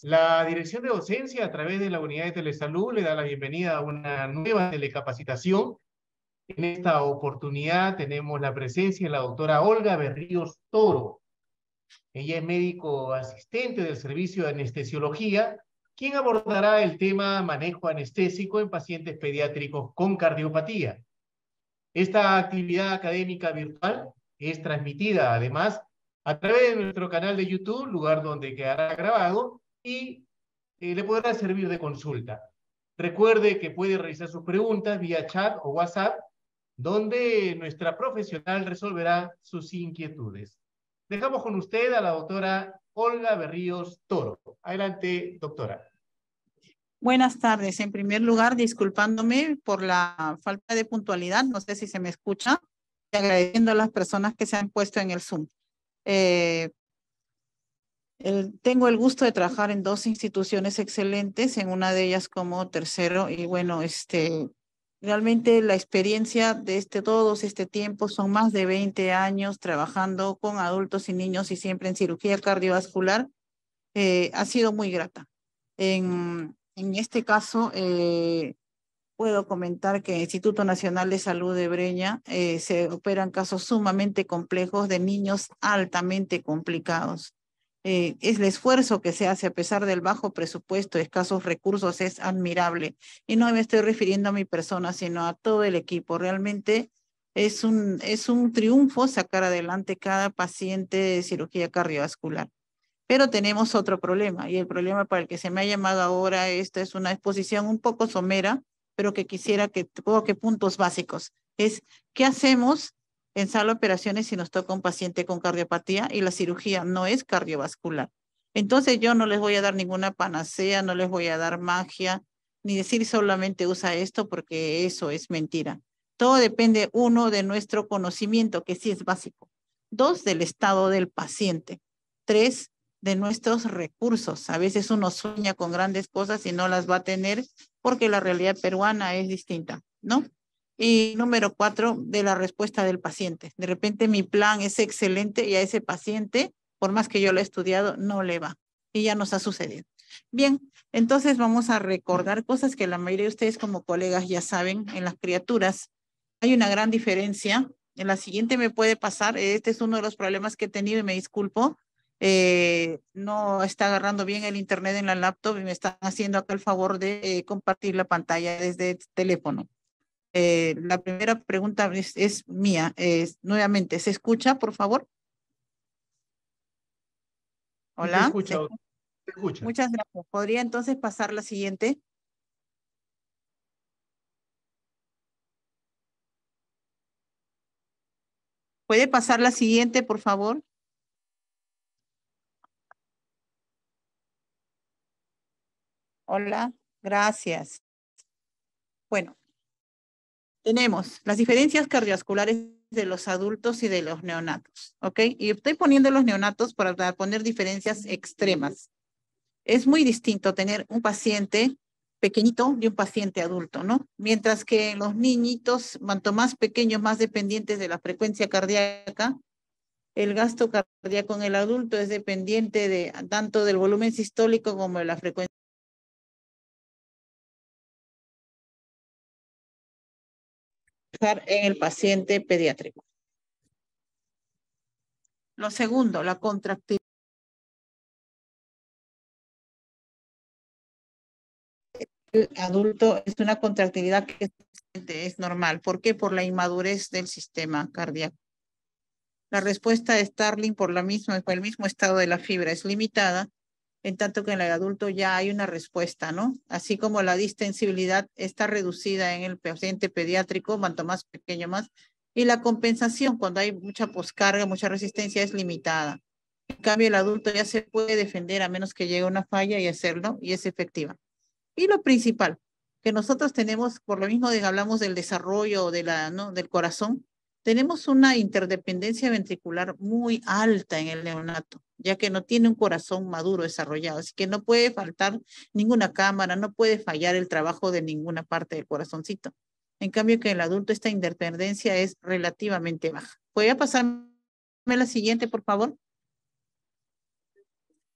La Dirección de Docencia, a través de la Unidad de Telesalud, le da la bienvenida a una nueva telecapacitación. En esta oportunidad tenemos la presencia de la doctora Olga Berríos Toro. Ella es médico asistente del Servicio de Anestesiología, quien abordará el tema manejo anestésico en pacientes pediátricos con cardiopatía. Esta actividad académica virtual es transmitida además a través de nuestro canal de YouTube, lugar donde quedará grabado y le podrá servir de consulta. Recuerde que puede realizar sus preguntas vía chat o WhatsApp, donde nuestra profesional resolverá sus inquietudes. Dejamos con usted a la doctora Olga Berríos Toro. Adelante, doctora. Buenas tardes. En primer lugar, disculpándome por la falta de puntualidad, no sé si se me escucha, y agradeciendo a las personas que se han puesto en el Zoom. Tengo el gusto de trabajar en dos instituciones excelentes, en una de ellas como tercero, y bueno, realmente la experiencia de todos este tiempo son más de 20 años trabajando con adultos y niños y siempre en cirugía cardiovascular, ha sido muy grata. En este caso, puedo comentar que el Instituto Nacional de Salud de Breña se operan casos sumamente complejos de niños altamente complicados. Es el esfuerzo que se hace a pesar del bajo presupuesto, escasos recursos, es admirable. Y no me estoy refiriendo a mi persona, sino a todo el equipo. Realmente es un triunfo sacar adelante cada paciente de cirugía cardiovascular. Pero tenemos otro problema, y el problema para el que se me ha llamado ahora, esta es una exposición un poco somera, pero que quisiera que toque puntos básicos. Es, ¿qué hacemos en sala de operaciones si nos toca un paciente con cardiopatía y la cirugía no es cardiovascular? Entonces yo no les voy a dar ninguna panacea, no les voy a dar magia, ni decir solamente usa esto porque eso es mentira. Todo depende, uno, de nuestro conocimiento, que sí es básico. Dos, del estado del paciente. Tres, de nuestros recursos. A veces uno sueña con grandes cosas y no las va a tener porque la realidad peruana es distinta, ¿no? Y número 4, de la respuesta del paciente. De repente mi plan es excelente y a ese paciente, por más que yo lo he estudiado, no le va. Y ya nos ha sucedido. Bien, entonces vamos a recordar cosas que la mayoría de ustedes como colegas ya saben. En las criaturas hay una gran diferencia. En la siguiente me puede pasar. Este es uno de los problemas que he tenido y me disculpo. No está agarrando bien el internet en la laptop y me están haciendo acá el favor de compartir la pantalla desde el teléfono. La primera pregunta es mía. Nuevamente, ¿se escucha, por favor? Sí, te Hola. escucha, te escucha. Muchas gracias. ¿Podría entonces pasar la siguiente? ¿Puede pasar la siguiente, por favor? Hola, gracias. Bueno, tenemos las diferencias cardiovasculares de los adultos y de los neonatos, ¿ok? Y estoy poniendo los neonatos para poner diferencias extremas. Es muy distinto tener un paciente pequeñito de un paciente adulto, ¿no? Mientras que los niñitos, cuanto más pequeños, más dependientes de la frecuencia cardíaca, el gasto cardíaco en el adulto es dependiente de tanto del volumen sistólico como de la frecuencia en el paciente pediátrico. Lo segundo, la contractilidad. El adulto es una contractilidad que es normal. ¿Por qué? Por la inmadurez del sistema cardíaco. La respuesta de Starling por el mismo estado de la fibra es limitada, en tanto que en el adulto ya hay una respuesta, ¿no? Así como la distensibilidad está reducida en el paciente pediátrico, cuanto más pequeño más, y la compensación cuando hay mucha poscarga, mucha resistencia es limitada. En cambio, el adulto ya se puede defender a menos que llegue una falla y hacerlo, y es efectiva. Y lo principal, que nosotros tenemos, por lo mismo de que hablamos del desarrollo ¿no? del corazón, tenemos una interdependencia ventricular muy alta en el neonato, ya que no tiene un corazón maduro desarrollado, así que no puede faltar ninguna cámara, no puede fallar el trabajo de ninguna parte del corazoncito. En cambio, que en el adulto esta interdependencia es relativamente baja. ¿Puede pasarme la siguiente, por favor?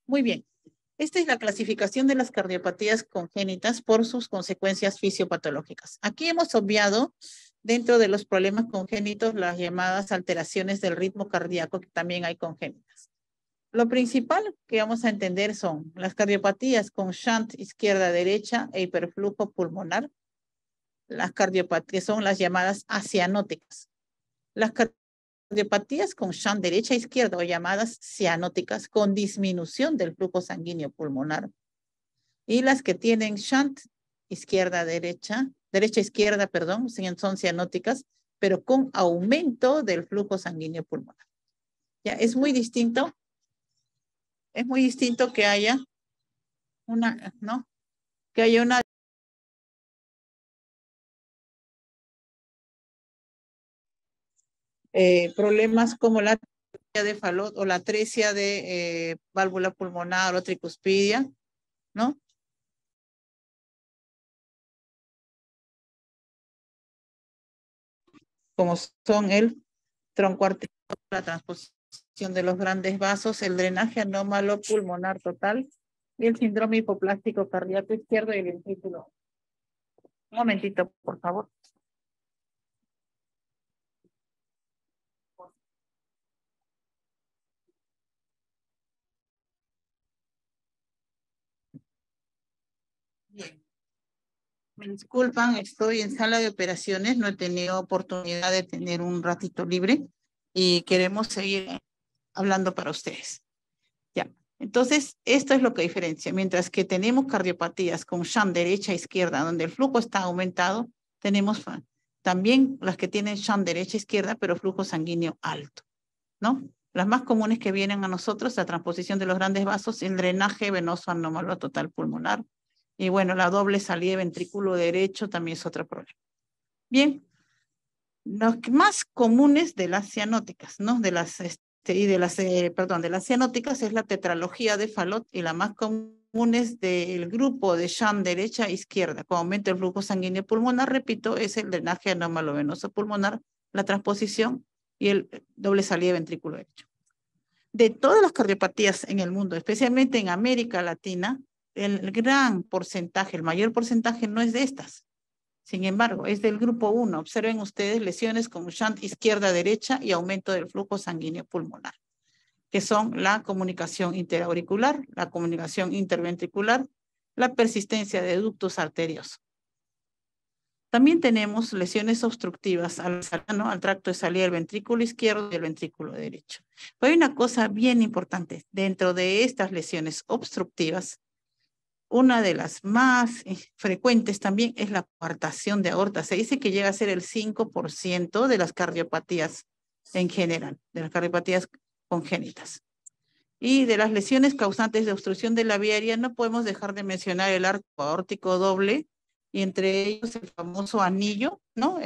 Muy bien. Esta es la clasificación de las cardiopatías congénitas por sus consecuencias fisiopatológicas. Aquí hemos obviado dentro de los problemas congénitos las llamadas alteraciones del ritmo cardíaco, que también hay congénitas. Lo principal que vamos a entender son las cardiopatías con shunt izquierda-derecha e hiperflujo pulmonar, las cardiopatías son las llamadas acianóticas. Las cardiopatías con shunt derecha-izquierda o llamadas cianóticas con disminución del flujo sanguíneo pulmonar. Y las que tienen shunt izquierda-derecha, derecha-izquierda, perdón, son cianóticas, pero con aumento del flujo sanguíneo pulmonar. Ya, es muy distinto que haya una, ¿no? Que haya una problemas como la atresia de Fallot o la atresia de válvula pulmonar o tricuspidia, ¿no? Como son el tronco arterial, la transposición de los grandes vasos, el drenaje anómalo pulmonar total y el síndrome hipoplástico cardíaco izquierdo y el ventrículo. Un momentito, por favor. Bien. Me disculpan, estoy en sala de operaciones, no he tenido oportunidad de tener un ratito libre y queremos seguir hablando para ustedes. Ya, entonces esto es lo que diferencia. Mientras que tenemos cardiopatías con shunt derecha-izquierda, donde el flujo está aumentado, tenemos también las que tienen shunt derecha-izquierda, pero flujo sanguíneo alto, ¿no? Las más comunes que vienen a nosotros, la transposición de los grandes vasos, el drenaje venoso anómalo total pulmonar, y bueno, la doble salida de ventrículo derecho también es otro problema. Bien, los más comunes de las cianóticas, ¿no? De las cianóticas es la tetralogía de Fallot y la más común es del grupo de shunt derecha e izquierda. Con aumento del flujo sanguíneo pulmonar, repito, es el drenaje anómalo venoso pulmonar, la transposición y el doble salida de ventrículo derecho. De todas las cardiopatías en el mundo, especialmente en América Latina, el gran porcentaje, el mayor porcentaje no es de estas. Sin embargo, es del grupo 1. Observen ustedes lesiones con shunt izquierda-derecha y aumento del flujo sanguíneo pulmonar, que son la comunicación interauricular, la comunicación interventricular, la persistencia de ductos arteriosos. También tenemos lesiones obstructivas al tracto de salida del ventrículo izquierdo y del ventrículo derecho. Pero hay una cosa bien importante. Dentro de estas lesiones obstructivas, una de las más frecuentes también es la coartación de aorta. Se dice que llega a ser el 5% de las cardiopatías en general, de las cardiopatías congénitas. Y de las lesiones causantes de obstrucción de la vía aérea no podemos dejar de mencionar el arco aórtico doble y entre ellos el famoso anillo, ¿no?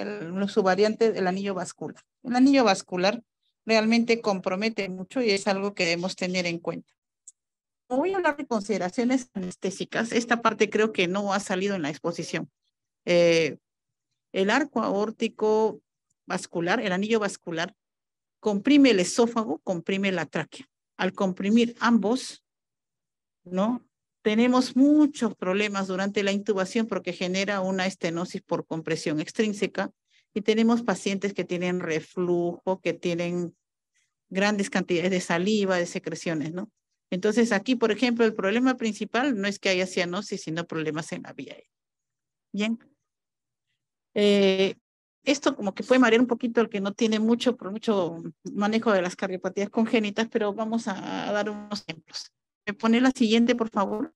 Su variante del anillo vascular. El anillo vascular realmente compromete mucho y es algo que debemos tener en cuenta. Voy a hablar de consideraciones anestésicas. Esta parte creo que no ha salido en la exposición. El arco aórtico vascular, el anillo vascular, comprime el esófago, comprime la tráquea. Al comprimir ambos, ¿no? Tenemos muchos problemas durante la intubación porque genera una estenosis por compresión extrínseca y tenemos pacientes que tienen reflujo, que tienen grandes cantidades de saliva, de secreciones, ¿no? Entonces aquí, por ejemplo, el problema principal no es que haya cianosis, sino problemas en la vía aérea. Bien. Esto como que puede marear un poquito al que no tiene mucho manejo de las cardiopatías congénitas, pero vamos a dar unos ejemplos. ¿Me pone la siguiente, por favor?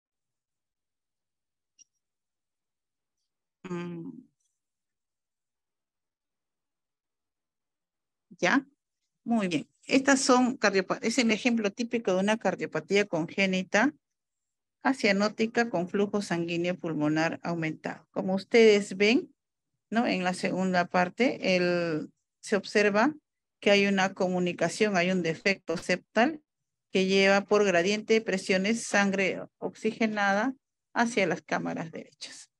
¿Ya? Muy bien. Estas son es el ejemplo típico de una cardiopatía congénita acianótica con flujo sanguíneo pulmonar aumentado. Como ustedes ven, ¿no? En la segunda parte, se observa que hay una comunicación, hay un defecto septal que lleva por gradiente de presiones sangre oxigenada hacia las cámaras derechas.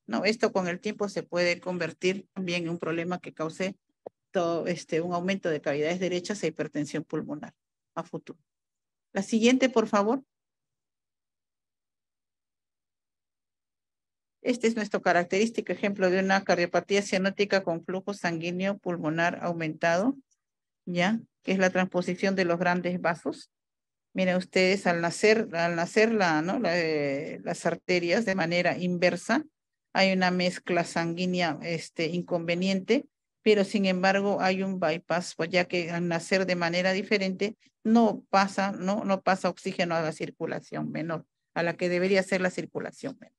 ¿No? Esto con el tiempo se puede convertir también en un problema que cause un aumento de cavidades derechas e hipertensión pulmonar a futuro. La siguiente, por favor. Este es nuestro característico ejemplo de una cardiopatía cianótica con flujo sanguíneo pulmonar aumentado, ¿ya? Que es la transposición de los grandes vasos. Miren ustedes, al nacer las arterias de manera inversa, hay una mezcla sanguínea inconveniente, pero sin embargo hay un bypass, pues ya que al nacer de manera diferente no pasa oxígeno a la circulación menor, a la que debería ser la circulación menor.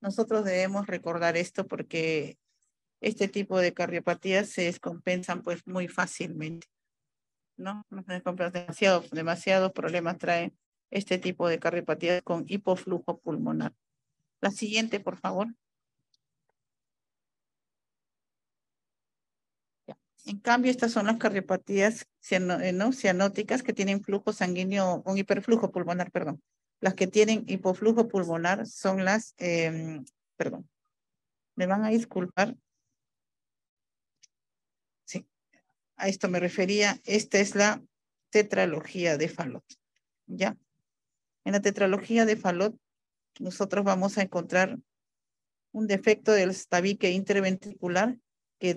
Nosotros debemos recordar esto porque este tipo de cardiopatías se descompensan pues muy fácilmente, ¿no? Demasiados problemas trae este tipo de cardiopatías con hipoflujo pulmonar. La siguiente, por favor. Ya. En cambio, estas son las cardiopatías cianóticas que tienen flujo sanguíneo, con hiperflujo pulmonar, perdón. Las que tienen hipoflujo pulmonar son las, perdón, me van a disculpar. Sí, a esto me refería. Esta es la tetralogía de Fallot, ¿ya? En la tetralogía de Fallot, nosotros vamos a encontrar un defecto del tabique interventricular que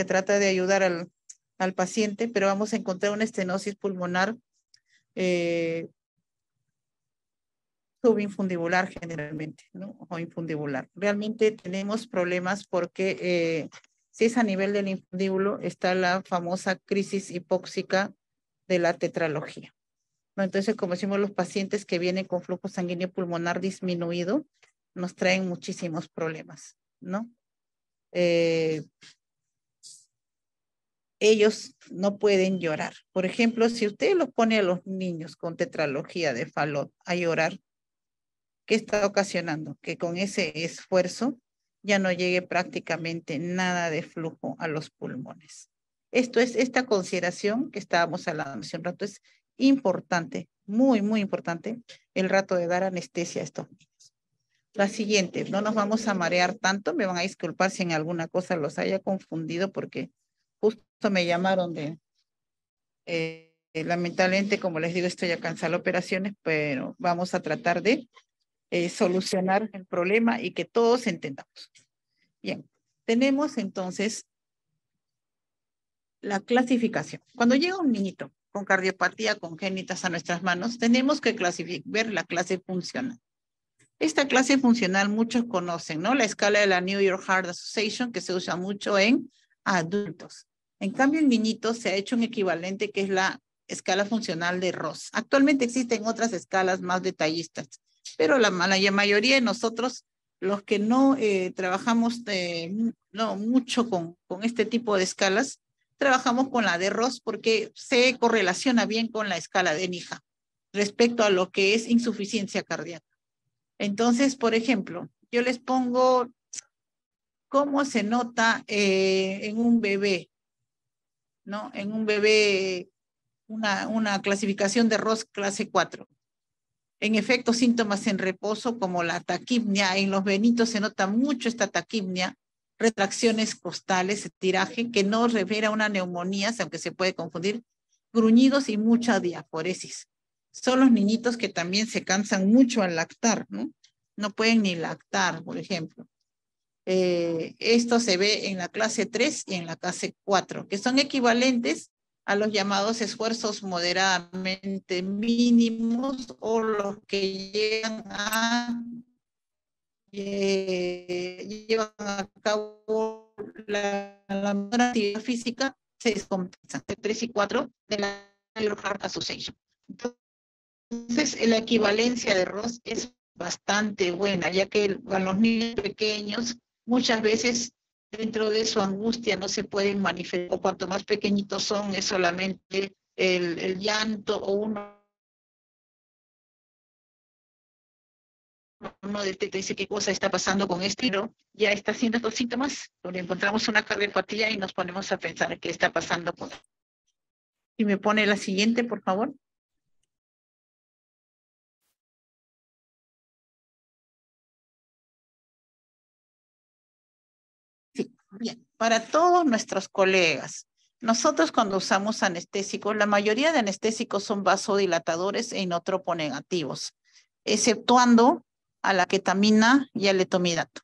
trata de ayudar al paciente, pero vamos a encontrar una estenosis pulmonar subinfundibular generalmente, ¿no? O infundibular. Realmente tenemos problemas porque si es a nivel del infundíbulo, está la famosa crisis hipóxica de la tetralogía, ¿no? Entonces, como decimos, los pacientes que vienen con flujo sanguíneo pulmonar disminuido nos traen muchísimos problemas, ¿no? Ellos no pueden llorar. Por ejemplo, si usted los pone a los niños con tetralogía de Fallot a llorar, ¿qué está ocasionando? Que con ese esfuerzo ya no llegue prácticamente nada de flujo a los pulmones. Esta consideración que estábamos hablando hace un rato es importante, muy, muy importante, el rato de dar anestesia a estos niños. La siguiente, no nos vamos a marear tanto, me van a disculpar si en alguna cosa los haya confundido porque justo me llamaron lamentablemente, como les digo, estoy acá en sala de operaciones, pero vamos a tratar de solucionar el problema y que todos entendamos. Bien, tenemos entonces la clasificación. Cuando llega un niñito con cardiopatía congénita a nuestras manos, tenemos que ver la clase funcional. Esta clase funcional muchos conocen, ¿no? La escala de la New York Heart Association, que se usa mucho en adultos. En cambio, en niñitos se ha hecho un equivalente que es la escala funcional de Ross. Actualmente existen otras escalas más detallistas, pero la mayoría de nosotros, los que no trabajamos no mucho con este tipo de escalas, trabajamos con la de Ross porque se correlaciona bien con la escala de NIHA respecto a lo que es insuficiencia cardíaca. Entonces, por ejemplo, yo les pongo cómo se nota en un bebé, ¿no? En un bebé, una clasificación de Ross clase 4. En efecto, síntomas en reposo como la taquipnia, en los benitos se nota mucho esta taquipnia, retracciones costales, tiraje, que no revela una neumonía, aunque se puede confundir, gruñidos y mucha diaforesis. Son los niñitos que también se cansan mucho al lactar, ¿no? No pueden ni lactar, por ejemplo. Esto se ve en la clase 3 y en la clase 4, que son equivalentes a los llamados esfuerzos moderadamente mínimos o los que llevan a cabo la actividad física, se descompensan de 3 y 4 de la New York Heart Association. Entonces, la equivalencia de Ross es bastante buena, ya que a los niños pequeños muchas veces dentro de su angustia no se pueden manifestar, o cuanto más pequeñitos son es solamente el llanto o uno detecta y dice qué cosa está pasando con este, pero ya está haciendo estos síntomas, donde encontramos una cardiopatía y nos ponemos a pensar qué está pasando con él. Y me pone la siguiente, por favor. Sí, bien. Para todos nuestros colegas, nosotros cuando usamos anestésicos, la mayoría de anestésicos son vasodilatadores e inotroponegativos, exceptuando a la ketamina y al etomidato.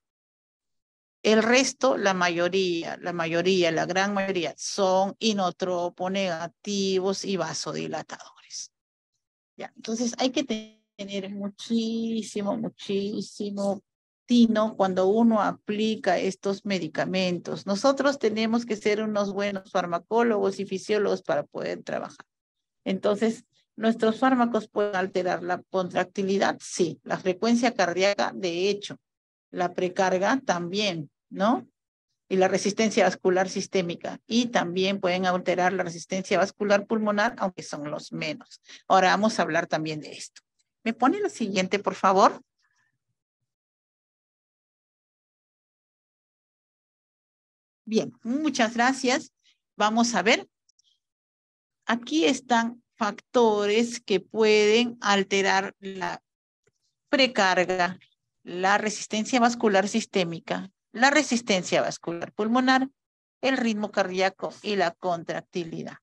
El resto, la gran mayoría, son inotropos, negativos y vasodilatadores. ¿Ya? Entonces hay que tener muchísimo tino cuando uno aplica estos medicamentos. Nosotros tenemos que ser unos buenos farmacólogos y fisiólogos para poder trabajar. Entonces, ¿nuestros fármacos pueden alterar la contractilidad? Sí. La frecuencia cardíaca, de hecho. La precarga también, ¿no? Y la resistencia vascular sistémica. Y también pueden alterar la resistencia vascular pulmonar, aunque son los menos. Ahora vamos a hablar también de esto. ¿Me pone lo siguiente, por favor? Bien, muchas gracias. Vamos a ver. Aquí están factores que pueden alterar la precarga, la resistencia vascular sistémica, la resistencia vascular pulmonar, el ritmo cardíaco y la contractilidad.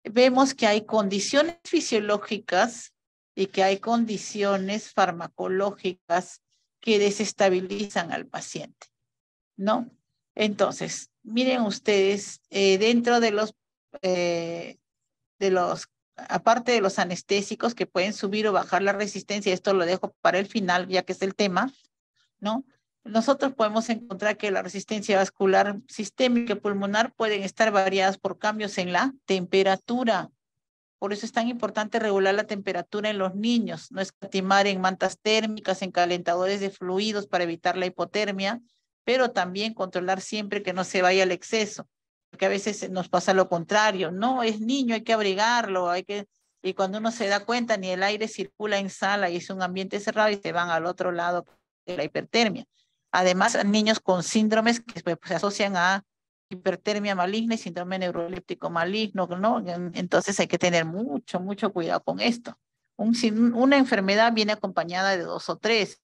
Vemos que hay condiciones fisiológicas y que hay condiciones farmacológicas que desestabilizan al paciente, ¿no? Entonces, miren ustedes, dentro de aparte de los anestésicos que pueden subir o bajar la resistencia, esto lo dejo para el final, ya que es el tema, ¿no? Nosotros podemos encontrar que la resistencia vascular sistémica y pulmonar pueden estar variadas por cambios en la temperatura. Por eso es tan importante regular la temperatura en los niños, no escatimar en mantas térmicas, en calentadores de fluidos para evitar la hipotermia, pero también controlar siempre que no se vaya al exceso, porque a veces nos pasa lo contrario, no, es niño, hay que abrigarlo, y cuando uno se da cuenta, ni el aire circula en sala y es un ambiente cerrado y se van al otro lado de la hipertermia. Además, niños con síndromes que pues, se asocian a hipertermia maligna y síndrome neuroléptico maligno, ¿no? Entonces hay que tener mucho cuidado con esto. Una enfermedad viene acompañada de 2 o 3,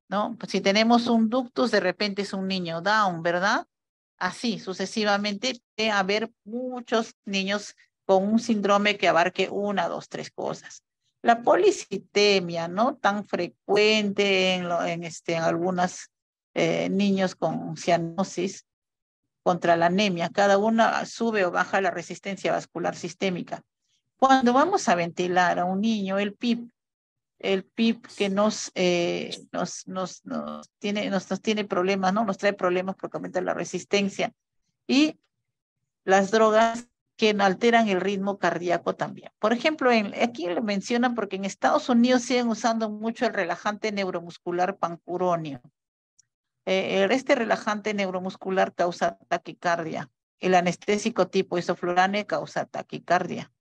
¿no? Pues si tenemos un ductus, de repente es un niño Down, ¿verdad? Así, sucesivamente, debe haber muchos niños con un síndrome que abarque 1, 2, 3 cosas. La policitemia, ¿no? Tan frecuente en algunos niños con cianosis, contra la anemia. Cada una sube o baja la resistencia vascular sistémica. Cuando vamos a ventilar a un niño, el PIP que nos tiene problemas, ¿no? Nos trae problemas porque aumenta la resistencia. Y las drogas que alteran el ritmo cardíaco también. Por ejemplo, aquí lo mencionan porque en Estados Unidos siguen usando mucho el relajante neuromuscular pancuronio. Este relajante neuromuscular causa taquicardia. El anestésico tipo isoflurane causa taquicardia.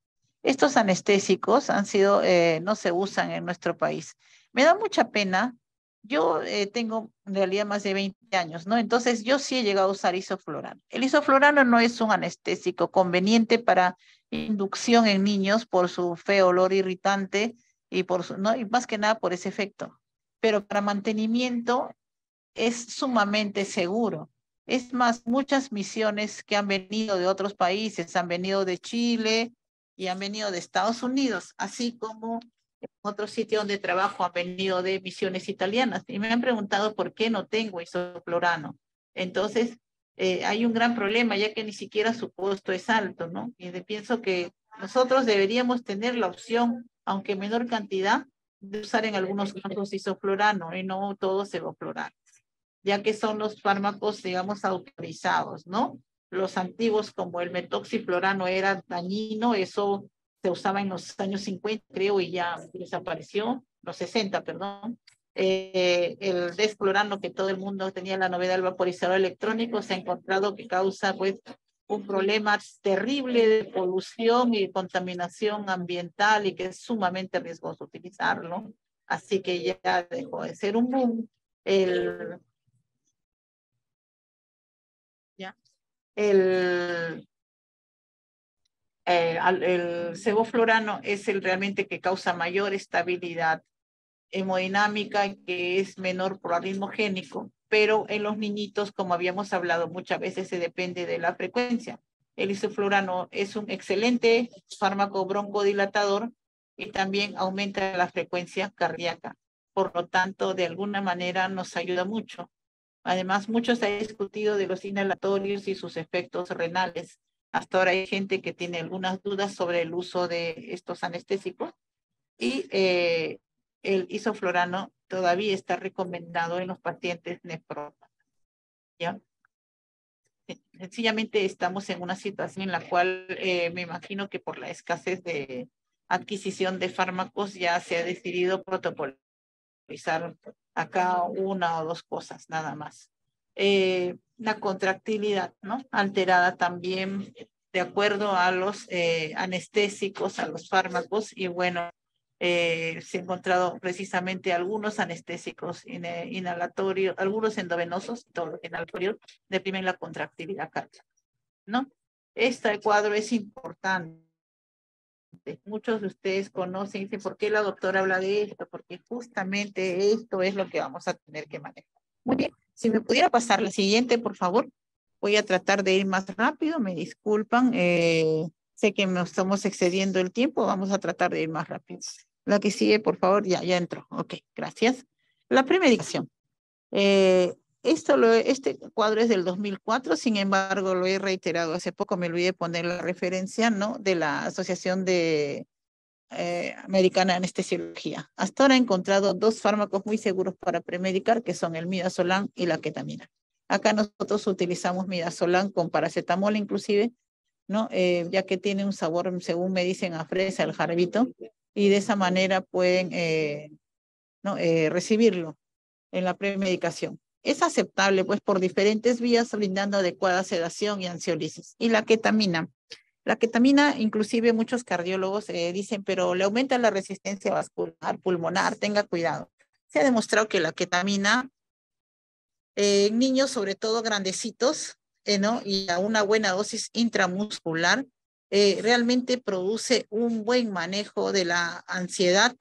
Estos anestésicos no se usan en nuestro país. Me da mucha pena. Yo tengo en realidad más de 20 años, ¿no? Entonces yo sí he llegado a usar isoflurano. El isoflurano no es un anestésico conveniente para inducción en niños por su feo olor irritante y y más que nada por ese efecto. Pero para mantenimiento es sumamente seguro. Es más, muchas misiones que han venido de otros países, han venido de Chile y han venido de Estados Unidos, así como en otro sitio donde trabajo han venido de misiones italianas y me han preguntado por qué no tengo isoflurano. Entonces, hay un gran problema, ya que ni siquiera su costo es alto, ¿no? Y pienso que nosotros deberíamos tener la opción, aunque en menor cantidad, de usar en algunos casos isoflurano y no todo sevoflurano, ya que son los fármacos, digamos, autorizados, ¿no? Los antiguos, como el metoxiflorano, era dañino, eso se usaba en los años 50, creo, y ya desapareció, los 60, perdón. El desflorano, que todo el mundo tenía la novedad del vaporizador electrónico, se ha encontrado que causa, pues, un problema terrible de polución y contaminación ambiental y que es sumamente riesgoso utilizarlo. Así que ya dejó de ser un boom. ¿Ya? El sevoflurano es el realmente que causa mayor estabilidad hemodinámica, que es menor por arritmogénico, pero en los niñitos, como habíamos hablado, muchas veces se depende de la frecuencia. El isoflurano es un excelente fármaco broncodilatador y también aumenta la frecuencia cardíaca. por lo tanto, de alguna manera nos ayuda mucho. Además, mucho se ha discutido de los inhalatorios y sus efectos renales. Hasta ahora hay gente que tiene algunas dudas sobre el uso de estos anestésicos y el isoflurano todavía está recomendado en los pacientes nefrópatas. ¿Ya? Sencillamente estamos en una situación en la cual me imagino que por la escasez de adquisición de fármacos ya se ha decidido protocolizar acá una o dos cosas nada más. La contractilidad, ¿no? Alterada también de acuerdo a los anestésicos, a los fármacos, y bueno, se han encontrado precisamente algunos anestésicos inhalatorios, algunos endovenosos, todos inhalatorios, deprimen la contractilidad cardíaca, ¿no? Este cuadro es importante. Muchos de ustedes conocen y dicen, ¿por qué la doctora habla de esto? Porque justamente esto es lo que vamos a tener que manejar. Muy bien, si me pudiera pasar la siguiente, por favor. Voy a tratar de ir más rápido, me disculpan. Sé que nos estamos excediendo el tiempo, vamos a tratar de ir más rápido. La que sigue, por favor, ya entró. Ok, gracias. La premedicación. Este cuadro es del 2004, sin embargo, lo he reiterado hace poco, me olvidé poner la referencia, ¿no? De la Asociación Americana de Anestesiología. Hasta ahora he encontrado dos fármacos muy seguros para premedicar, que son el midazolam y la ketamina. Acá nosotros utilizamos midazolam con paracetamol inclusive, ¿no? Ya que tiene un sabor, según me dicen, a fresa, el jarbito, y de esa manera pueden recibirlo en la premedicación. Es aceptable, pues, por diferentes vías, brindando adecuada sedación y ansiolisis. Y la ketamina. La ketamina, inclusive muchos cardiólogos dicen, pero le aumenta la resistencia vascular, pulmonar, tenga cuidado. Se ha demostrado que la ketamina en niños, sobre todo grandecitos, ¿no? Y a una buena dosis intramuscular, realmente produce un buen manejo de la ansiedad,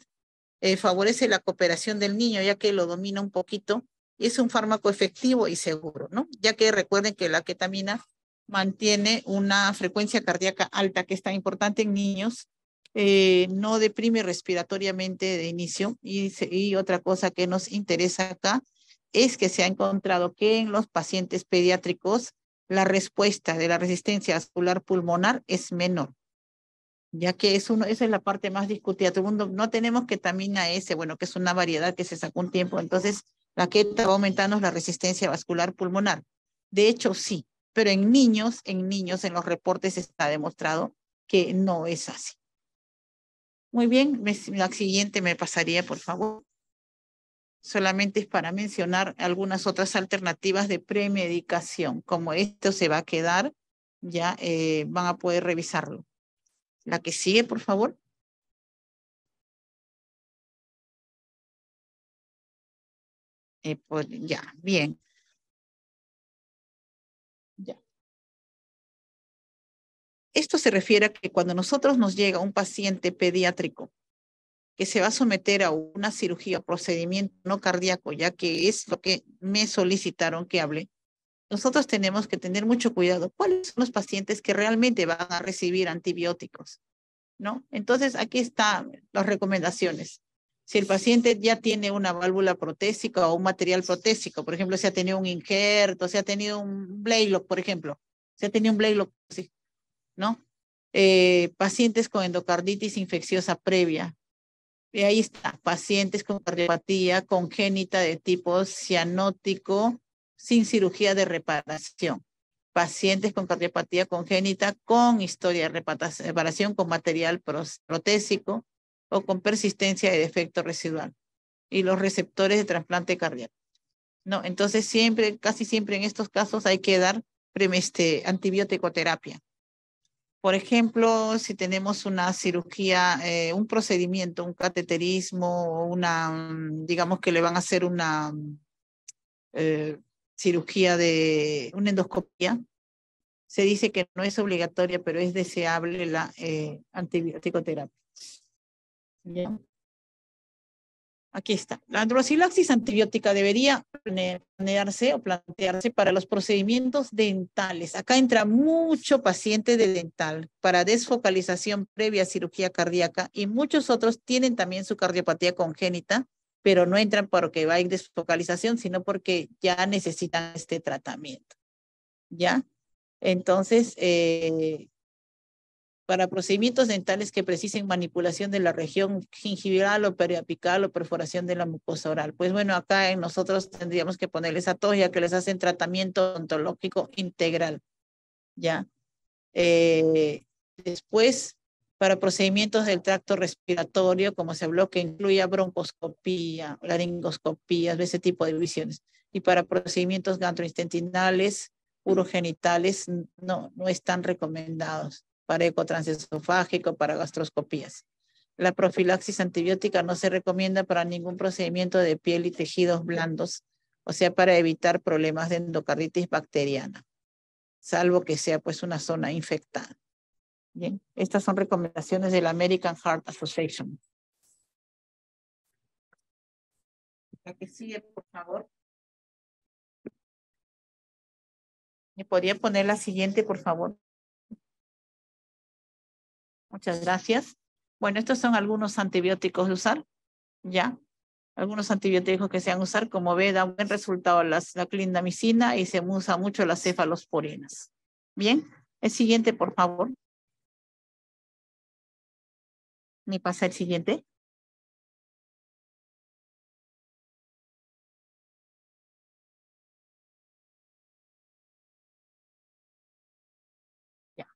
favorece la cooperación del niño, ya que lo domina un poquito, y es un fármaco efectivo y seguro, ¿no? Ya que recuerden que la ketamina mantiene una frecuencia cardíaca alta, que es tan importante en niños, no deprime respiratoriamente de inicio, y otra cosa que nos interesa acá es que se ha encontrado que en los pacientes pediátricos la respuesta de la resistencia vascular pulmonar es menor, ya que esa es la parte más discutida. Todo el mundo, no tenemos ketamina S, bueno, que es una variedad que se sacó un tiempo, entonces la keta va aumentando la resistencia vascular pulmonar. De hecho, sí, pero en niños, en los reportes está demostrado que no es así. Muy bien, la siguiente me pasaría, por favor. Solamente es para mencionar algunas otras alternativas de premedicación. Como esto se va a quedar, ya van a poder revisarlo. La que sigue, por favor. Ya, bien. Ya. Esto se refiere a que cuando nosotros nos llega un paciente pediátrico que se va a someter a una cirugía, procedimiento no cardíaco, ya que es lo que me solicitaron que hable, nosotros tenemos que tener mucho cuidado. ¿Cuáles son los pacientes que realmente van a recibir antibióticos? ¿No? Entonces, aquí están las recomendaciones. Si el paciente ya tiene una válvula protésica o un material protésico, por ejemplo, si ha tenido un injerto, si ha tenido un Blaylock, por ejemplo, si ha tenido un Blaylock, sí, ¿no? Pacientes con endocarditis infecciosa previa. Y ahí está, pacientes con cardiopatía congénita de tipo cianótico sin cirugía de reparación. Pacientes con cardiopatía congénita con historia de reparación con material protésico o con persistencia de defecto residual. Y los receptores de trasplante cardíaco. No, entonces siempre, casi siempre en estos casos hay que dar antibiótico terapia. Por ejemplo, si tenemos una cirugía, un procedimiento, un cateterismo, digamos que le van a hacer una cirugía de una endoscopia, se dice que no es obligatoria, pero es deseable la antibiótico terapia. ¿Ya? Aquí está. La androcilaxis antibiótica debería planearse o plantearse para los procedimientos dentales. Acá entra mucho paciente de dental para desfocalización previa a cirugía cardíaca y muchos otros tienen también su cardiopatía congénita pero no entran porque va en desfocalización, sino porque ya necesitan este tratamiento, ¿ya? Entonces, para procedimientos dentales que precisen manipulación de la región gingival o periapical o perforación de la mucosa oral. Pues bueno, acá en nosotros tendríamos que ponerles a todos ya que les hacen tratamiento odontológico integral, ¿ya? Después, para procedimientos del tracto respiratorio, como se habló, que incluya broncoscopía, laringoscopías, ese tipo de visiones. Y para procedimientos gastrointestinales, urogenitales, no están recomendados. Para eco transesofágico, para gastroscopías. La profilaxis antibiótica no se recomienda para ningún procedimiento de piel y tejidos blandos, o sea, para evitar problemas de endocarditis bacteriana, salvo que sea pues una zona infectada. Bien, estas son recomendaciones de la American Heart Association. La que sigue, por favor. ¿Me podría poner la siguiente, por favor? Muchas gracias. Bueno, estos son algunos antibióticos de usar, ¿ya? Algunos antibióticos que se han usado, como ve, da un buen resultado la clindamicina y se usa mucho las cefalosporinas. Bien, el siguiente, por favor. ¿Me pasa el siguiente? Ya.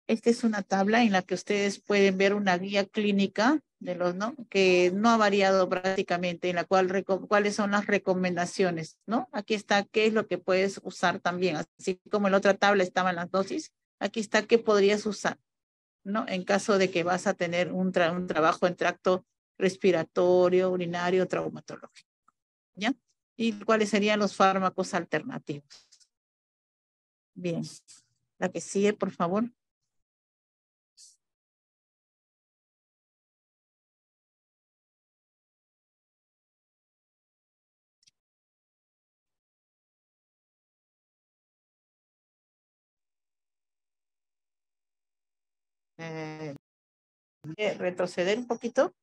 Esta es una tabla en la que ustedes pueden ver una guía clínica de los, ¿no? Que no ha variado prácticamente, en la cual cuáles son las recomendaciones, ¿no? Aquí está qué es lo que puedes usar también, así como en la otra tabla estaban las dosis, aquí está qué podrías usar, ¿no? En caso de que vas a tener un trabajo en tracto respiratorio, urinario, traumatológico, ¿ya? ¿Y cuáles serían los fármacos alternativos? Bien, la que sigue, por favor. Retroceder un poquito.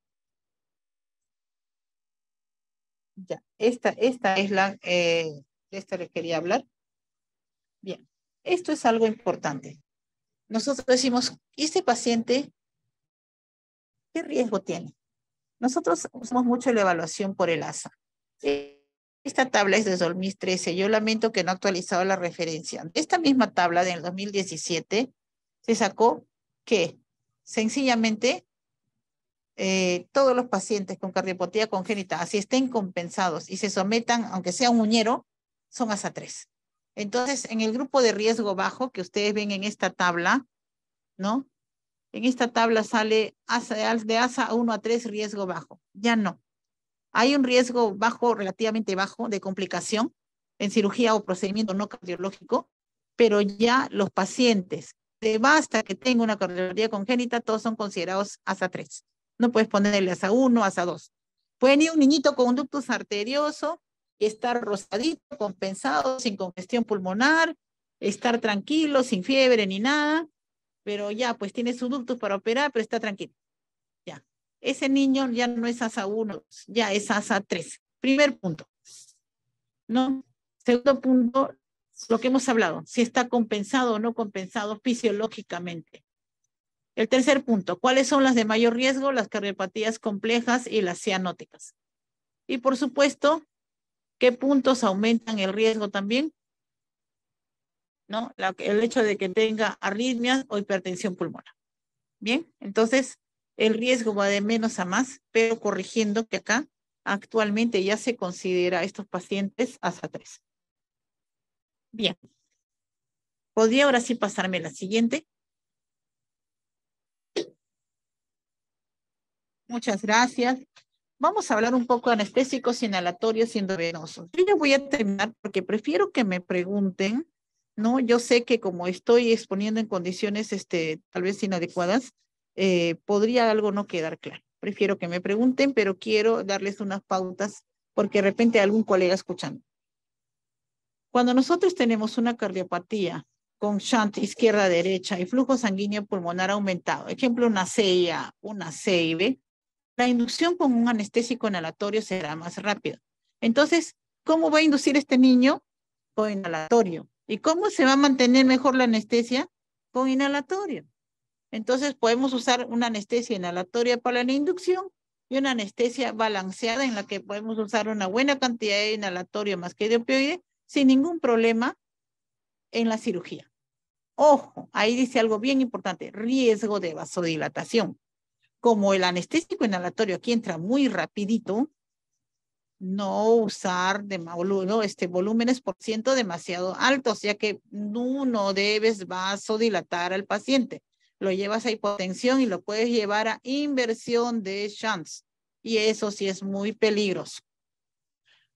Ya, esta es la, de esta le quería hablar. Bien, esto es algo importante. Nosotros decimos, ¿y este paciente qué riesgo tiene? Nosotros usamos mucho la evaluación por el ASA. Esta tabla es de 2013. Yo lamento que no ha actualizado la referencia. Esta misma tabla del 2017 se sacó que sencillamente todos los pacientes con cardiopatía congénita, así estén compensados y se sometan, aunque sea un uñero, son ASA 3. Entonces, en el grupo de riesgo bajo que ustedes ven en esta tabla, ¿no? En esta tabla sale de ASA 1 a 3 riesgo bajo. Ya no. Hay un riesgo bajo, relativamente bajo, de complicación en cirugía o procedimiento no cardiológico, pero ya los pacientes de basta que tenga una cardiopatía congénita, todos son considerados ASA 3. No puedes ponerle ASA 1, ASA 2. Pueden ir un niñito con un ductus arterioso y estar rosadito, compensado, sin congestión pulmonar, estar tranquilo, sin fiebre ni nada, pero ya, pues tiene su ductus para operar, pero está tranquilo. Ya. Ese niño ya no es ASA 1, ya es ASA 3. Primer punto. ¿No? Segundo punto, lo que hemos hablado, si está compensado o no compensado fisiológicamente. El tercer punto, ¿cuáles son las de mayor riesgo? Las cardiopatías complejas y las cianóticas. Y por supuesto, ¿qué puntos aumentan el riesgo también? ¿No? El hecho de que tenga arritmias o hipertensión pulmonar. Bien, entonces el riesgo va de menos a más, pero corrigiendo que acá actualmente ya se considera a estos pacientes ASA 3. Bien. ¿Podría ahora sí pasarme la siguiente? Muchas gracias. Vamos a hablar un poco de anestésicos inhalatorios y endovenosos. Yo ya voy a terminar porque prefiero que me pregunten, ¿no? Yo sé que como estoy exponiendo en condiciones tal vez inadecuadas, podría algo no quedar claro. Prefiero que me pregunten, pero quiero darles unas pautas porque de repente hay algún colega escuchando. Cuando nosotros tenemos una cardiopatía con shunt izquierda-derecha y flujo sanguíneo pulmonar aumentado, ejemplo una CIA, una CIB, la inducción con un anestésico inhalatorio será más rápido. Entonces, ¿cómo va a inducir este niño? Con inhalatorio. ¿Y cómo se va a mantener mejor la anestesia? Con inhalatorio. Entonces, podemos usar una anestesia inhalatoria para la inducción y una anestesia balanceada en la que podemos usar una buena cantidad de inhalatorio más que de opioide sin ningún problema en la cirugía. Ojo, ahí dice algo bien importante, riesgo de vasodilatación. Como el anestésico inhalatorio aquí entra muy rapidito, no usar volúmenes por ciento demasiado altos, ya que no debes vasodilatar al paciente. Lo llevas a hipotensión y lo puedes llevar a inversión de shunts. Y eso sí es muy peligroso.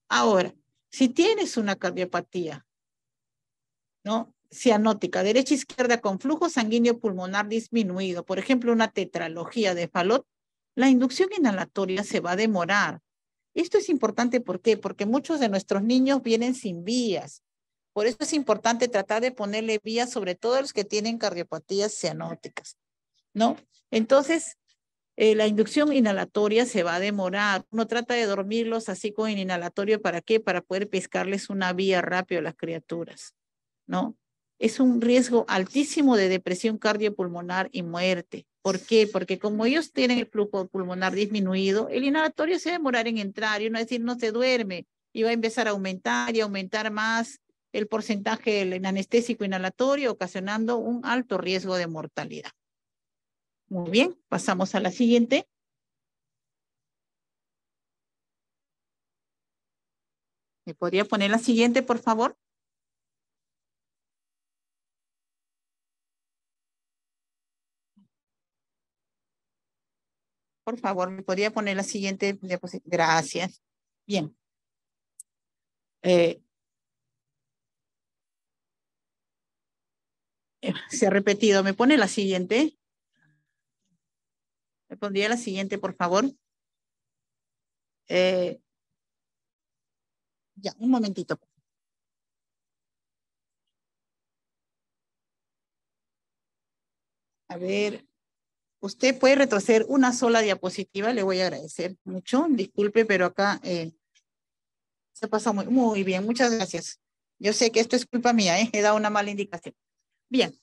Ahora, si tienes una cardiopatía, ¿no? Cianótica, derecha e izquierda con flujo sanguíneo pulmonar disminuido, por ejemplo, una tetralogía de Fallot, la inducción inhalatoria se va a demorar. Esto es importante, ¿por qué? Porque muchos de nuestros niños vienen sin vías. Por eso es importante tratar de ponerle vías, sobre todo a los que tienen cardiopatías cianóticas, ¿no? Entonces, la inducción inhalatoria se va a demorar. Uno trata de dormirlos así con el inhalatorio, ¿para qué? Para poder pescarles una vía rápido a las criaturas, ¿no? Es un riesgo altísimo de depresión cardiopulmonar y muerte. ¿Por qué? Porque como ellos tienen el flujo pulmonar disminuido, el inhalatorio se va a demorar en entrar y uno decir no se duerme y va a empezar a aumentar y aumentar más el porcentaje del anestésico inhalatorio, ocasionando un alto riesgo de mortalidad. Muy bien, pasamos a la siguiente. ¿Me podría poner la siguiente, por favor? Por favor, ¿me podría poner la siguiente diapositiva? Gracias. Bien. Se ha repetido. ¿Me pone la siguiente? ¿Me pondría la siguiente, por favor? Ya, un momentito. A ver, usted puede retroceder una sola diapositiva, le voy a agradecer mucho. Disculpe, pero acá se pasó muy bien. Muchas gracias. Yo sé que esto es culpa mía, he dado una mala indicación. Bien,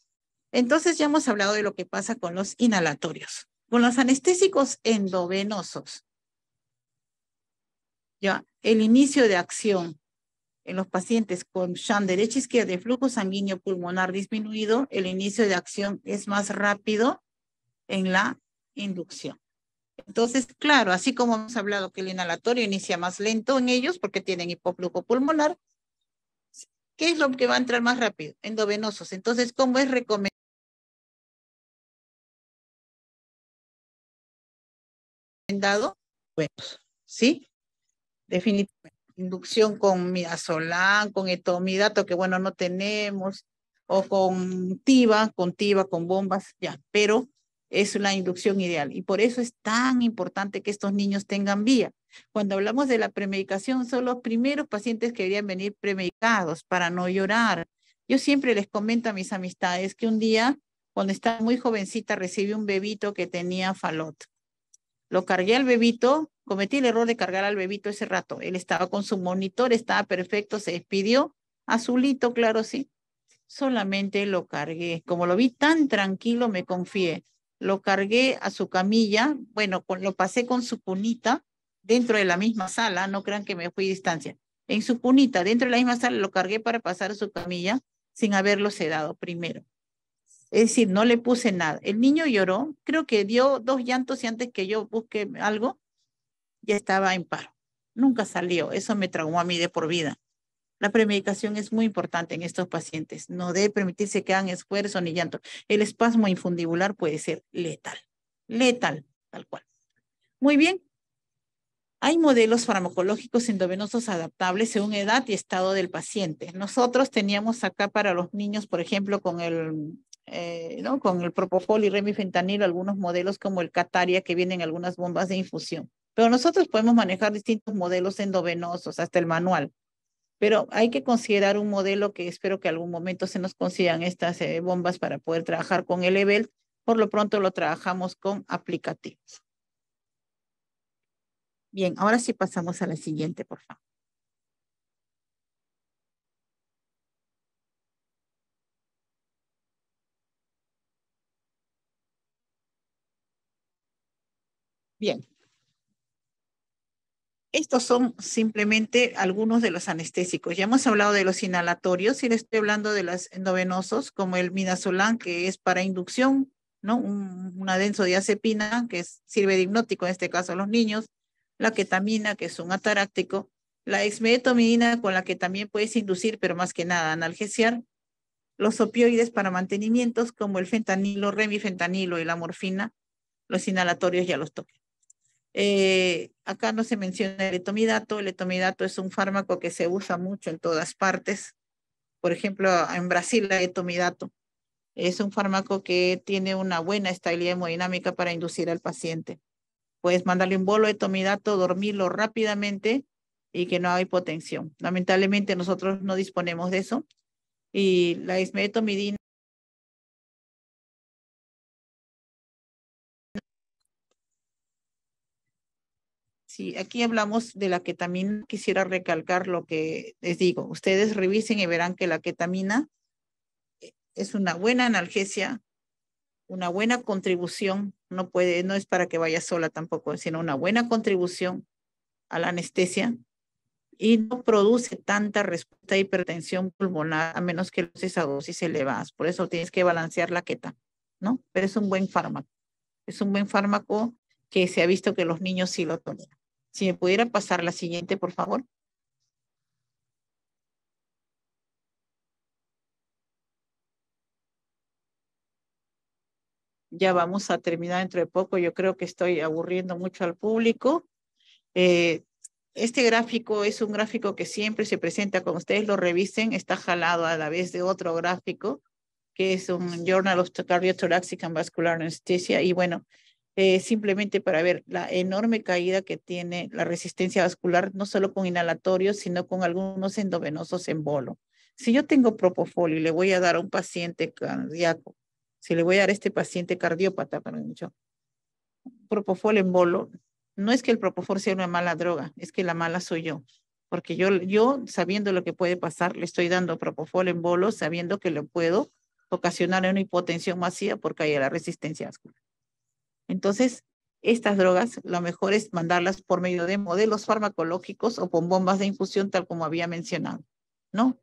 entonces ya hemos hablado de lo que pasa con los inhalatorios. Con los anestésicos endovenosos, ya, el inicio de acción en los pacientes con shunt derecha izquierda de flujo sanguíneo pulmonar disminuido, el inicio de acción es más rápido en la inducción. Entonces, claro, así como hemos hablado que el inhalatorio inicia más lento en ellos porque tienen hipoflujo pulmonar, ¿qué es lo que va a entrar más rápido? Endovenosos. Entonces, ¿cómo es recomendado? Bueno, ¿sí? Definitivamente. Inducción con midazolam, con etomidato, que bueno, no tenemos, o con TIVA, con bombas, ya, pero es una inducción ideal. Y por eso es tan importante que estos niños tengan vía. Cuando hablamos de la premedicación, son los primeros pacientes que deberían venir premedicados para no llorar. Yo siempre les comento a mis amistades que un día, cuando estaba muy jovencita, recibí un bebito que tenía Fallot. Lo cargué al bebito, cometí el error de cargar al bebito ese rato. Él estaba con su monitor, estaba perfecto, se despidió. Azulito, claro, sí. Solamente lo cargué. Como lo vi tan tranquilo, me confié. Lo cargué a su camilla. Bueno, lo pasé con su cunita dentro de la misma sala. No crean que me fui a distancia. En su cunita, dentro de la misma sala, lo cargué para pasar a su camilla sin haberlo sedado primero. Es decir, no le puse nada. El niño lloró, creo que dio 2 llantos y antes que yo busque algo, ya estaba en paro. Nunca salió. Eso me traumó a mí de por vida. La premedicación es muy importante en estos pacientes. No debe permitirse que hagan esfuerzo ni llanto. El espasmo infundibular puede ser letal. Letal, tal cual. Muy bien. Hay modelos farmacológicos endovenosos adaptables según edad y estado del paciente. Nosotros teníamos acá para los niños, por ejemplo, con el con el propofol y remifentanilo, algunos modelos como el Cataria que vienen en algunas bombas de infusión. Pero nosotros podemos manejar distintos modelos endovenosos, hasta el manual. Pero hay que considerar un modelo que espero que algún momento se nos consigan estas bombas para poder trabajar con el EBEL. Por lo pronto lo trabajamos con aplicativos. Bien, ahora sí pasamos a la siguiente, por favor. Bien. Estos son simplemente algunos de los anestésicos. Ya hemos hablado de los inhalatorios y le estoy hablando de los endovenosos, como el midazolam, que es para inducción, ¿no? Una benzodiazepina, que sirve de hipnótico, en este caso a los niños. La ketamina, que es un ataráctico. La exmedetomidina, con la que también puedes inducir, pero más que nada analgesiar. Los opioides para mantenimientos, como el fentanilo, remifentanilo y la morfina. Los inhalatorios ya los toqué. Acá no se menciona el etomidato. El etomidato es un fármaco que se usa mucho en todas partes. Por ejemplo, en Brasil el etomidato es un fármaco que tiene una buena estabilidad hemodinámica para inducir al paciente. Puedes mandarle un bolo de etomidato, dormirlo rápidamente y que no haga hipotensión. Lamentablemente nosotros no disponemos de eso. Y la esmetomidina. Sí, aquí hablamos de la ketamina. Quisiera recalcar lo que les digo. Ustedes revisen y verán que la ketamina es una buena analgesia, una buena contribución. No es para que vaya sola tampoco, sino una buena contribución a la anestesia y no produce tanta respuesta a hipertensión pulmonar a menos que lo uses a dosis elevadas. Por eso tienes que balancear la keta, ¿no? Pero es un buen fármaco. Es un buen fármaco que se ha visto que los niños sí lo toleran. Si me pudiera pasar la siguiente, por favor. Ya vamos a terminar dentro de poco. Yo creo que estoy aburriendo mucho al público. Este gráfico es un gráfico que siempre se presenta, como ustedes lo revisen, está jalado a la vez de otro gráfico, que es un Journal of Cardiothoracic and Vascular Anesthesia. Y bueno, simplemente para ver la enorme caída que tiene la resistencia vascular, no solo con inhalatorios, sino con algunos endovenosos en bolo. Si yo tengo propofol y le voy a dar a un paciente cardíaco, si le voy a dar a este paciente cardiópata, perdón, mucho, propofol en bolo, no es que el propofol sea una mala droga, es que la mala soy yo. Porque yo sabiendo lo que puede pasar, le estoy dando propofol en bolo, sabiendo que le puedo ocasionar una hipotensión masiva por caída de la resistencia vascular. Entonces, estas drogas, lo mejor es mandarlas por medio de modelos farmacológicos o con bombas de infusión, tal como había mencionado, ¿no?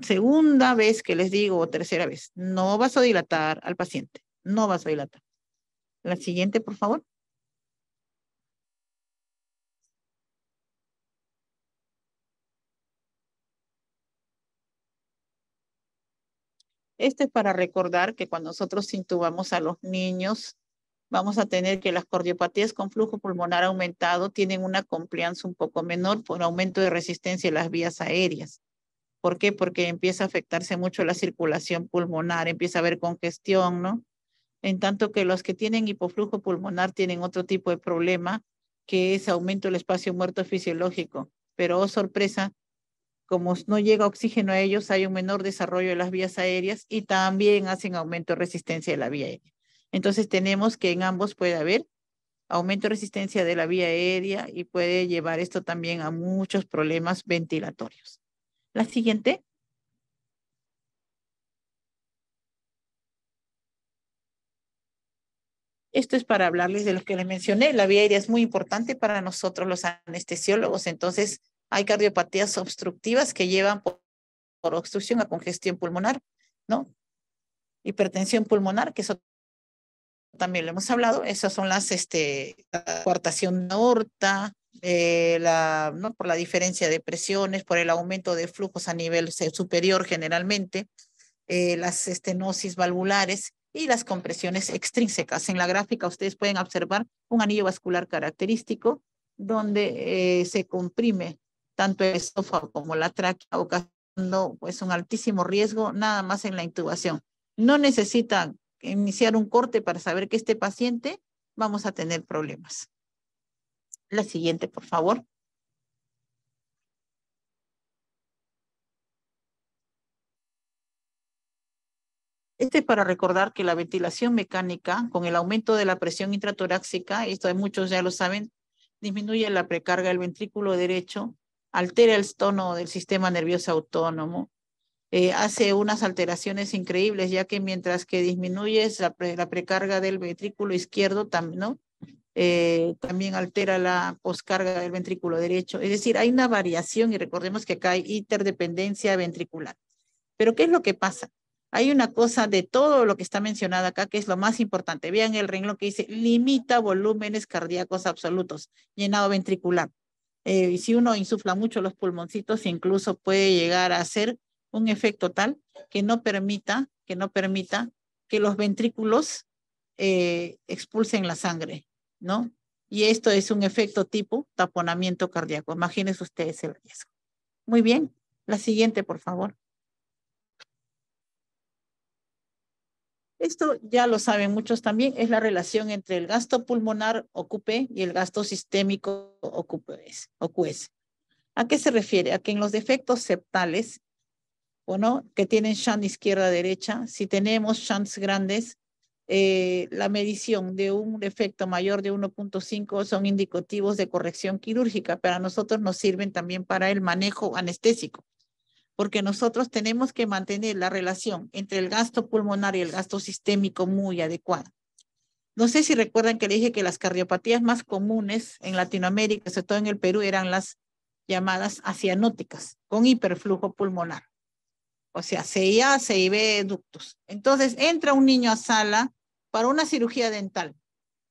Segunda vez que les digo, o tercera vez, no vasodilatar al paciente, no vasodilatar. La siguiente, por favor. Este es para recordar que cuando nosotros intubamos a los niños, vamos a tener que las cardiopatías con flujo pulmonar aumentado tienen una compliance un poco menor por aumento de resistencia en las vías aéreas. ¿Por qué? Porque empieza a afectarse mucho la circulación pulmonar, empieza a haber congestión, ¿no? En tanto que los que tienen hipoflujo pulmonar tienen otro tipo de problema, que es aumento del espacio muerto fisiológico. Pero, oh sorpresa, como no llega oxígeno a ellos, hay un menor desarrollo de las vías aéreas y también hacen aumento de resistencia de la vía aérea. Entonces tenemos que en ambos puede haber aumento de resistencia de la vía aérea y puede llevar esto también a muchos problemas ventilatorios. La siguiente. Esto es para hablarles de lo que les mencioné. La vía aérea es muy importante para nosotros los anestesiólogos. Entonces, hay cardiopatías obstructivas que llevan por obstrucción a congestión pulmonar, ¿no? Hipertensión pulmonar, que eso también lo hemos hablado. Esas son la coartación de aorta, ¿no? Por la diferencia de presiones, por el aumento de flujos a nivel superior generalmente, las estenosis valvulares y las compresiones extrínsecas. En la gráfica ustedes pueden observar un anillo vascular característico donde se comprime tanto el esófago como la tráquea, ocasionando pues un altísimo riesgo nada más en la intubación. No necesitan iniciar un corte para saber que este paciente vamos a tener problemas. La siguiente, por favor. Este es para recordar que la ventilación mecánica, con el aumento de la presión intratorácica, esto muchos ya lo saben, disminuye la precarga del ventrículo derecho, altera el tono del sistema nervioso autónomo, hace unas alteraciones increíbles, ya que mientras que disminuyes la precarga del ventrículo izquierdo, ¿no? También altera la poscarga del ventrículo derecho. Es decir, hay una variación y recordemos que acá hay interdependencia ventricular. Pero ¿qué es lo que pasa? Hay una cosa de todo lo que está mencionado acá que es lo más importante. Vean el renglón que dice limita volúmenes cardíacos absolutos, llenado ventricular. Y si uno insufla mucho los pulmoncitos, incluso puede llegar a hacer un efecto tal que no permita que los ventrículos expulsen la sangre, ¿no? Y esto es un efecto tipo taponamiento cardíaco. Imagínense ustedes el riesgo. Muy bien. La siguiente, por favor. Esto ya lo saben muchos también, es la relación entre el gasto pulmonar o QP y el gasto sistémico o QS. ¿A qué se refiere? A que en los defectos septales, ¿o no? Que tienen shunt izquierda-derecha, si tenemos shunts grandes, la medición de un defecto mayor de 1.5 son indicativos de corrección quirúrgica. Para nosotros nos sirven también para el manejo anestésico, porque nosotros tenemos que mantener la relación entre el gasto pulmonar y el gasto sistémico muy adecuada. No sé si recuerdan que le dije que las cardiopatías más comunes en Latinoamérica, sobre todo en el Perú, eran las llamadas acianóticas, con hiperflujo pulmonar. O sea, CIA, CIB, ductus. Entonces, entra un niño a sala para una cirugía dental.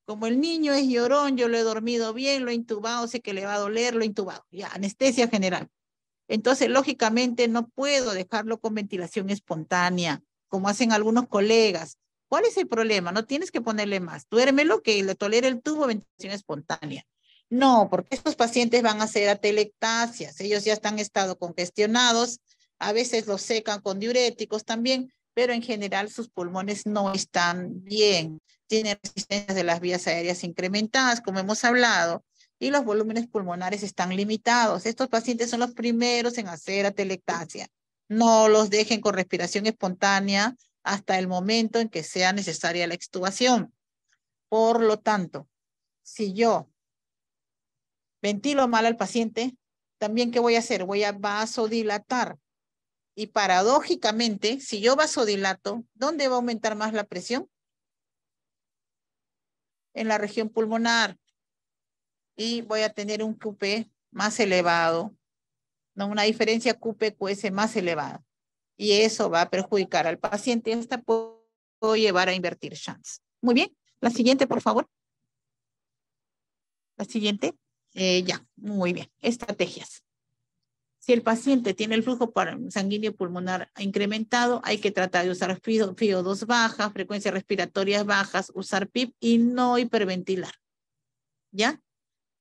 Como el niño es llorón, yo lo he dormido bien, lo he intubado, sé que le va a doler, lo he intubado. Ya, anestesia general. Entonces, lógicamente, no puedo dejarlo con ventilación espontánea, como hacen algunos colegas. ¿Cuál es el problema? No tienes que ponerle más. Duérmelo, que le tolere el tubo, ventilación espontánea. No, porque estos pacientes van a hacer atelectasias. Ellos ya están estado congestionados. A veces los secan con diuréticos también, pero en general sus pulmones no están bien. Tienen resistencias de las vías aéreas incrementadas, como hemos hablado, y los volúmenes pulmonares están limitados. Estos pacientes son los primeros en hacer atelectasia. No los dejen con respiración espontánea hasta el momento en que sea necesaria la extubación. Por lo tanto, si yo ventilo mal al paciente, también ¿qué voy a hacer? Voy a vasodilatar. Y paradójicamente, si yo vasodilato, ¿dónde va a aumentar más la presión? En la región pulmonar. Y voy a tener un QP más elevado, ¿no? Una diferencia QP-QS más elevada. Y eso va a perjudicar al paciente y hasta puedo llevar a invertir shunts. Muy bien. La siguiente, por favor. La siguiente. Ya, muy bien. Estrategias. Si el paciente tiene el flujo sanguíneo pulmonar incrementado, hay que tratar de usar FiO2 baja, frecuencias respiratorias bajas, usar PIP y no hiperventilar. ¿Ya?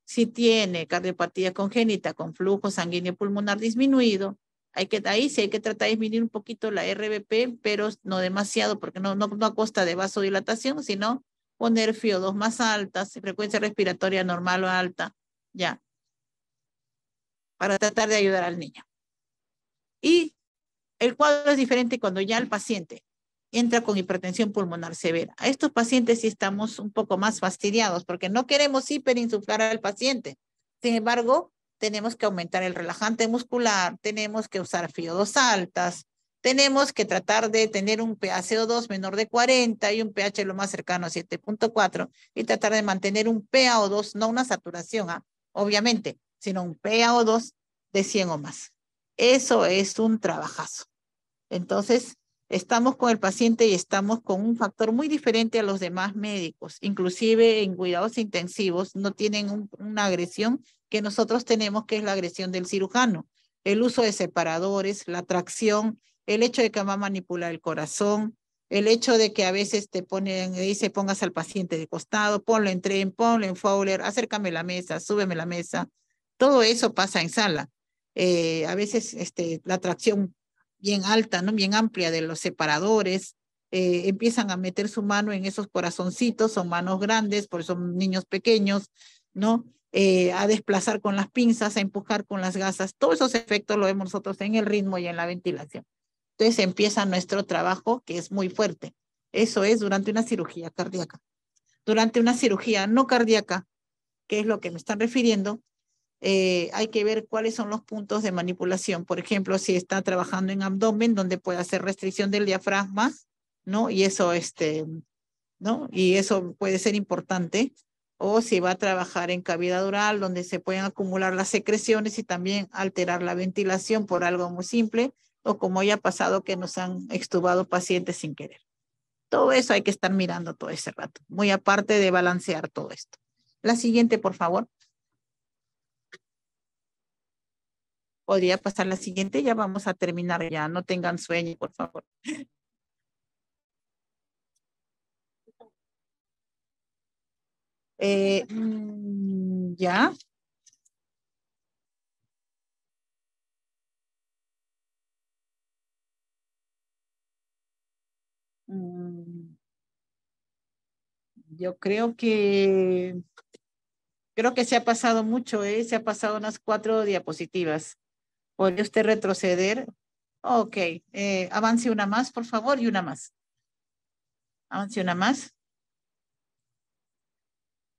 Si tiene cardiopatía congénita con flujo sanguíneo pulmonar disminuido, ahí sí hay que tratar de disminuir un poquito la RBP, pero no demasiado, porque no a costa de vasodilatación, sino poner FiO2 más altas, frecuencia respiratoria normal o alta, ya, para tratar de ayudar al niño. Y el cuadro es diferente cuando ya el paciente entra con hipertensión pulmonar severa. A estos pacientes sí estamos un poco más fastidiados porque no queremos hiperinsuflar al paciente. Sin embargo, tenemos que aumentar el relajante muscular, tenemos que usar FiO2 altas, tenemos que tratar de tener un PaCO2 menor de 40 y un pH lo más cercano a 7.4 y tratar de mantener un PaO2, no una saturación, obviamente, sino un PaO2 de 100 o más. Eso es un trabajazo. Entonces, estamos con el paciente y estamos con un factor muy diferente a los demás médicos. Inclusive en cuidados intensivos no tienen una agresión que nosotros tenemos, que es la agresión del cirujano. El uso de separadores, la tracción, el hecho de que va a manipular el corazón, el hecho de que a veces dice pongas al paciente de costado, ponlo en tren, ponlo en Fowler, acércame la mesa, súbeme la mesa. Todo eso pasa en sala. A veces la tracción bien alta, ¿no? Bien amplia de los separadores, empiezan a meter su mano en esos corazoncitos, son manos grandes, porque son niños pequeños, ¿no? A desplazar con las pinzas, a empujar con las gasas, todos esos efectos lo vemos nosotros en el ritmo y en la ventilación. Entonces empieza nuestro trabajo, que es muy fuerte. Eso es durante una cirugía cardíaca. Durante una cirugía no cardíaca, que es lo que me están refiriendo, hay que ver cuáles son los puntos de manipulación. Por ejemplo, si está trabajando en abdomen, donde puede hacer restricción del diafragma, ¿no? Y eso, ¿no? Y eso puede ser importante. O si va a trabajar en cavidad oral, donde se pueden acumular las secreciones y también alterar la ventilación por algo muy simple, o como ya ha pasado que nos han extubado pacientes sin querer. Todo eso hay que estar mirando todo ese rato, muy aparte de balancear todo esto. La siguiente, por favor. Podría pasar la siguiente, ya vamos a terminar ya, no tengan sueño, por favor. Ya. Yo creo que se ha pasado mucho, ¿eh? Se ha pasado unas 4 diapositivas. ¿Podría usted retroceder? Ok, avance una más, por favor, y una más. Avance una más.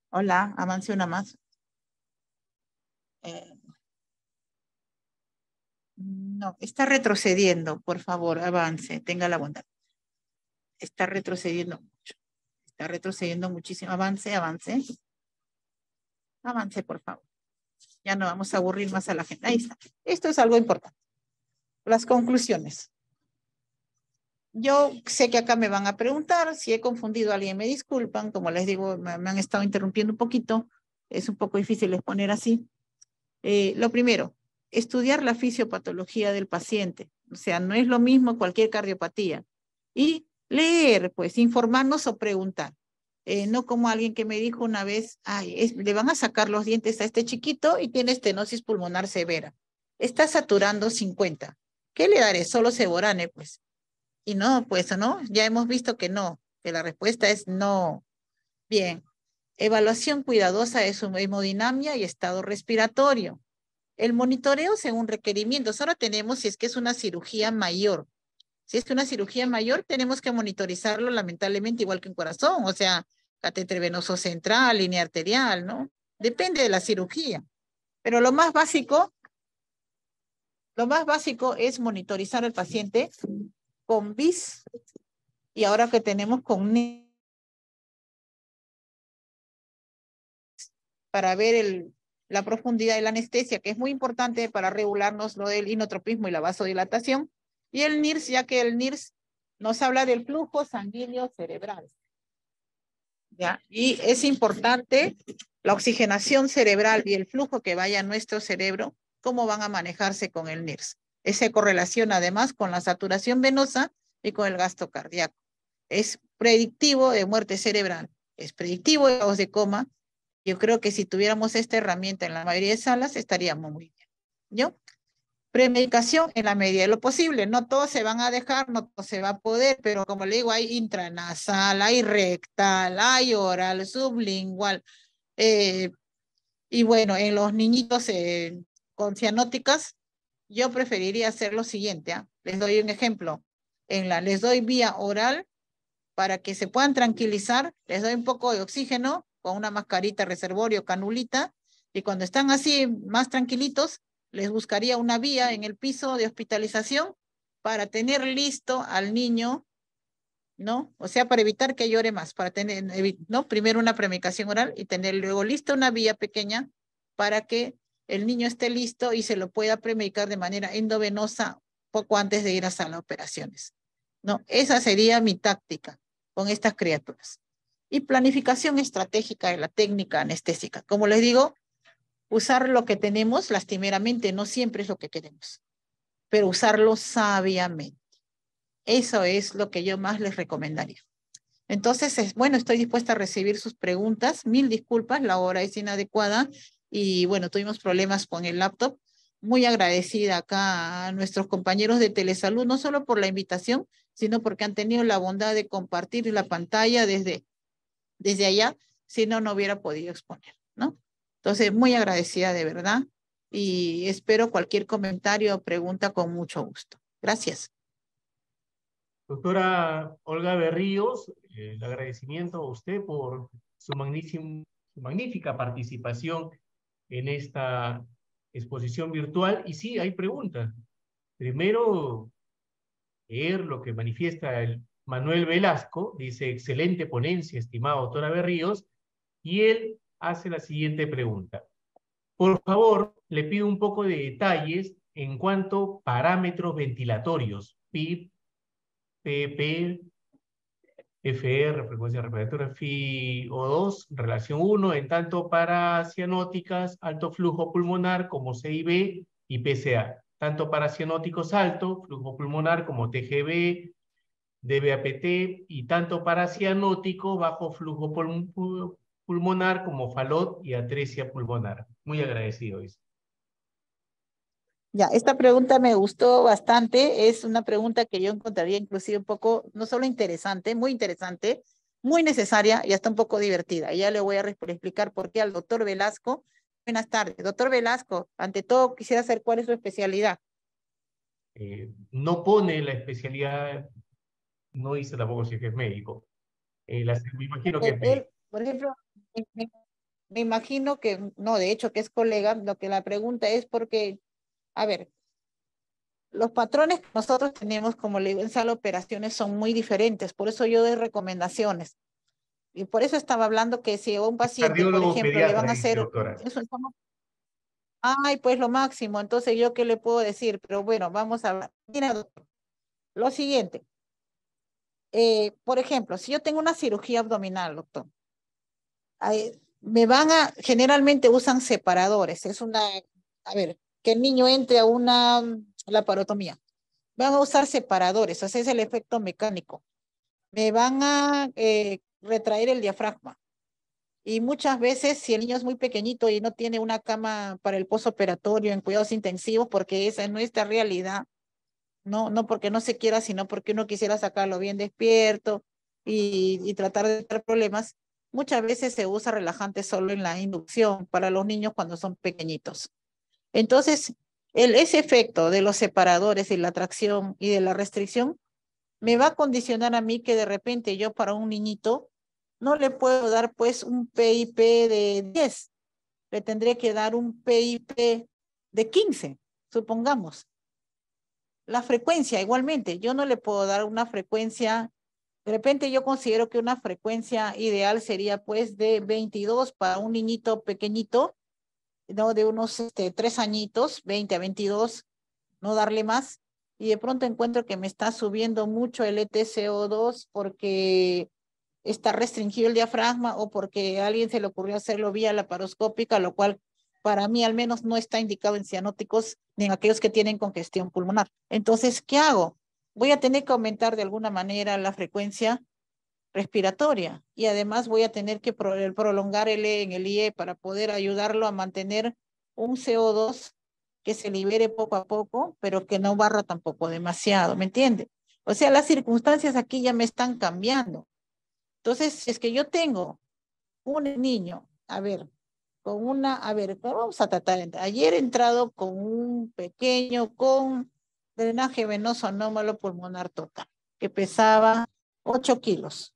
Hola, avance una más. No, está retrocediendo, por favor, avance, tenga la bondad. Está retrocediendo mucho. Está retrocediendo muchísimo. Avance, avance. Avance, por favor. Ya no vamos a aburrir más a la gente. Ahí está. Esto es algo importante. Las conclusiones. Yo sé que acá me van a preguntar, si he confundido a alguien, me disculpan, como les digo, me han estado interrumpiendo un poquito, es un poco difícil exponer así. Lo primero, estudiar la fisiopatología del paciente, o sea, no es lo mismo cualquier cardiopatía. Y leer, pues, informarnos o preguntar. No como alguien que me dijo una vez, ay, le van a sacar los dientes a este chiquito y tiene estenosis pulmonar severa. Está saturando 50. ¿Qué le daré? Solo Seborane, pues. Y no, pues, ¿no? Ya hemos visto que no, que la respuesta es no. Bien, evaluación cuidadosa de su hemodinamia y estado respiratorio. El monitoreo según requerimientos. Ahora tenemos si es que es una cirugía mayor. Si es una cirugía mayor, tenemos que monitorizarlo lamentablemente igual que un corazón, o sea, catéter venoso central, línea arterial, ¿no? Depende de la cirugía. Pero lo más básico es monitorizar al paciente con BIS y ahora que tenemos con NIRS para ver la profundidad de la anestesia, que es muy importante para regularnos lo del inotropismo y la vasodilatación, y el NIRS, ya que el NIRS nos habla del flujo sanguíneo cerebral. ¿Ya? Y es importante la oxigenación cerebral y el flujo que vaya a nuestro cerebro, cómo van a manejarse con el NIRS. Esa correlación además con la saturación venosa y con el gasto cardíaco. Es predictivo de muerte cerebral, es predictivo de estados de coma. Yo creo que si tuviéramos esta herramienta en la mayoría de salas, estaríamos muy bien. ¿Yo? Premedicación en la medida de lo posible. No todos se van a dejar, no todo se va a poder, pero como le digo, hay intranasal, hay rectal, hay oral, sublingual. Y bueno, en los niñitos con cianóticas, yo preferiría hacer lo siguiente. Les doy un ejemplo. Les doy vía oral para que se puedan tranquilizar, les doy un poco de oxígeno con una mascarita, reservorio, canulita, y cuando están así más tranquilitos, les buscaría una vía en el piso de hospitalización para tener listo al niño, ¿no? O sea, para evitar que llore más, para tener, ¿no? Primero una premedicación oral y tener luego lista una vía pequeña para que el niño esté listo y se lo pueda premedicar de manera endovenosa poco antes de ir a sala de operaciones, ¿no? Esa sería mi táctica con estas criaturas. Y planificación estratégica de la técnica anestésica. Como les digo, usar lo que tenemos lastimeramente no siempre es lo que queremos, pero usarlo sabiamente. Eso es lo que yo más les recomendaría. Entonces, bueno, estoy dispuesta a recibir sus preguntas. Mil disculpas, la hora es inadecuada y bueno, tuvimos problemas con el laptop. Muy agradecida acá a nuestros compañeros de Telesalud, no solo por la invitación, sino porque han tenido la bondad de compartir la pantalla desde allá, si no, no hubiera podido exponer, ¿no? Entonces, muy agradecida de verdad y espero cualquier comentario o pregunta con mucho gusto. Gracias. Doctora Olga Berríos, el agradecimiento a usted por su magnífica participación en esta exposición virtual. Y sí, hay preguntas. Primero, leer lo que manifiesta el Manuel Velasco, dice, excelente ponencia, estimada doctora Berríos, y él hace la siguiente pregunta. Por favor, le pido un poco de detalles en cuanto a parámetros ventilatorios, PIB, PP, FR, frecuencia respiratoria, FiO2, relación 1, en tanto para cianóticas, alto flujo pulmonar como CIB y PCA. Tanto para cianóticos alto, flujo pulmonar como TGB, DBAPT, y tanto para cianótico, bajo flujo pulmonar como FALOT y atresia pulmonar. Muy agradecido, dice. Ya, esta pregunta me gustó bastante. Es una pregunta que yo encontraría inclusive un poco, no solo interesante, muy necesaria y hasta un poco divertida. Y ya le voy a explicar por qué al doctor Velasco. Buenas tardes. Doctor Velasco, ante todo quisiera saber cuál es su especialidad. No pone la especialidad, no dice tampoco si es que es médico. Me imagino que es médico. Él, por ejemplo, me, me- me imagino que, no, de hecho que es colega, lo que la pregunta es porque, a ver, los patrones que nosotros tenemos, como le digo, en sala de operaciones son muy diferentes, por eso yo doy recomendaciones. Y por eso estaba hablando que si a un paciente, por Cardiólogo ejemplo, le van pediatra, a dice hacer, doctora. eso estamos, ay, pues lo máximo, entonces yo qué le puedo decir, pero bueno, vamos a hablar. Mira, doctor, lo siguiente, por ejemplo, si yo tengo una cirugía abdominal, doctor, generalmente usan separadores, es una, a ver, que el niño entre a una laparotomía. Van a usar separadores, ese es el efecto mecánico. Me van a retraer el diafragma. Y muchas veces, si el niño es muy pequeñito y no tiene una cama para el posoperatorio en cuidados intensivos, porque esa es nuestra realidad, no porque no se quiera, sino porque uno quisiera sacarlo bien despierto y tratar de evitar problemas, muchas veces se usa relajante solo en la inducción para los niños cuando son pequeñitos. Entonces, ese efecto de los separadores y la tracción y de la restricción me va a condicionar a mí que de repente yo para un niñito no le puedo dar pues un PIP de 10, le tendré que dar un PIP de 15, supongamos. La frecuencia igualmente, yo no le puedo dar una frecuencia, de repente yo considero que una frecuencia ideal sería pues de 22 para un niñito pequeñito, ¿no? De unos 3 añitos, 20 a 22, no darle más, y de pronto encuentro que me está subiendo mucho el ETCO2 porque está restringido el diafragma o porque a alguien se le ocurrió hacerlo vía laparoscópica, lo cual para mí al menos no está indicado en cianóticos ni en aquellos que tienen congestión pulmonar. Entonces, ¿qué hago? Voy a tener que aumentar de alguna manera la frecuencia respiratoria y además voy a tener que prolongar el E en el IE para poder ayudarlo a mantener un CO2 que se libere poco a poco, pero que no barra tampoco demasiado, ¿me entiende? O sea, las circunstancias aquí ya me están cambiando. Entonces, si es que yo tengo un niño, a ver, a ver, vamos a tratar, ayer he entrado con un pequeño, con drenaje venoso anómalo pulmonar total, que pesaba 8 kilos.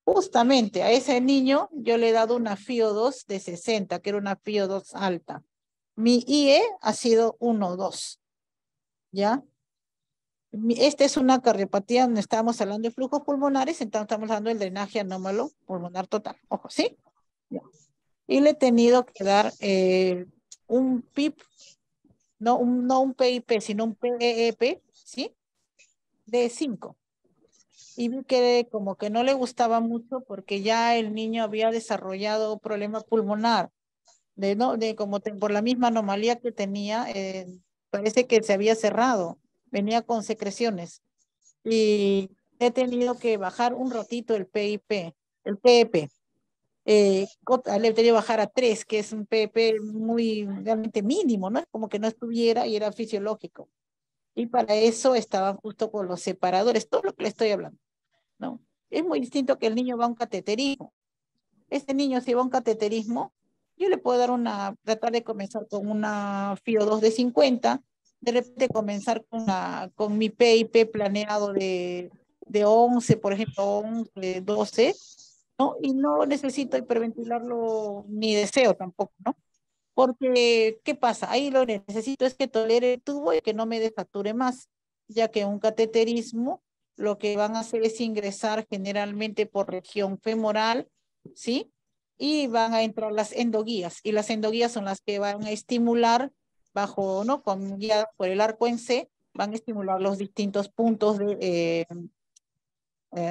Justamente a ese niño yo le he dado una FiO2 de 60, que era una FiO2 alta. Mi IE ha sido 1,2, ¿ya? Esta es una cardiopatía donde estamos hablando de flujos pulmonares, entonces estamos hablando del drenaje anómalo pulmonar total. Ojo, ¿sí? Ya. Y le he tenido que dar un PIP, no un PIP, sino un PEP, ¿sí? De 5. Y vi que como que no le gustaba mucho porque ya el niño había desarrollado problema pulmonar, no, por la misma anomalía que tenía, parece que se había cerrado, venía con secreciones y he tenido que bajar un ratito el PIP, el PEP. Le he tenido que bajar a 3, que es un PEP muy realmente mínimo, ¿no? Como que no estuviera y era fisiológico. Y para eso estaban justo con los separadores, todo lo que le estoy hablando, ¿no? Es muy distinto que el niño va a un cateterismo. Este niño, si va a un cateterismo, yo le puedo tratar de comenzar con una FIO2 de 50, de repente comenzar con mi PIP planeado de 11, por ejemplo, 11, 12, ¿no? Y no necesito hiperventilarlo ni deseo tampoco, ¿no? Porque, ¿qué pasa? Ahí lo que necesito es que tolere el tubo y que no me desature más, ya que un cateterismo lo que van a hacer es ingresar generalmente por región femoral, ¿sí? Y van a entrar las endoguías, y las endoguías son las que van a estimular bajo, ¿no? Con guía por el arco en C, van a estimular los distintos puntos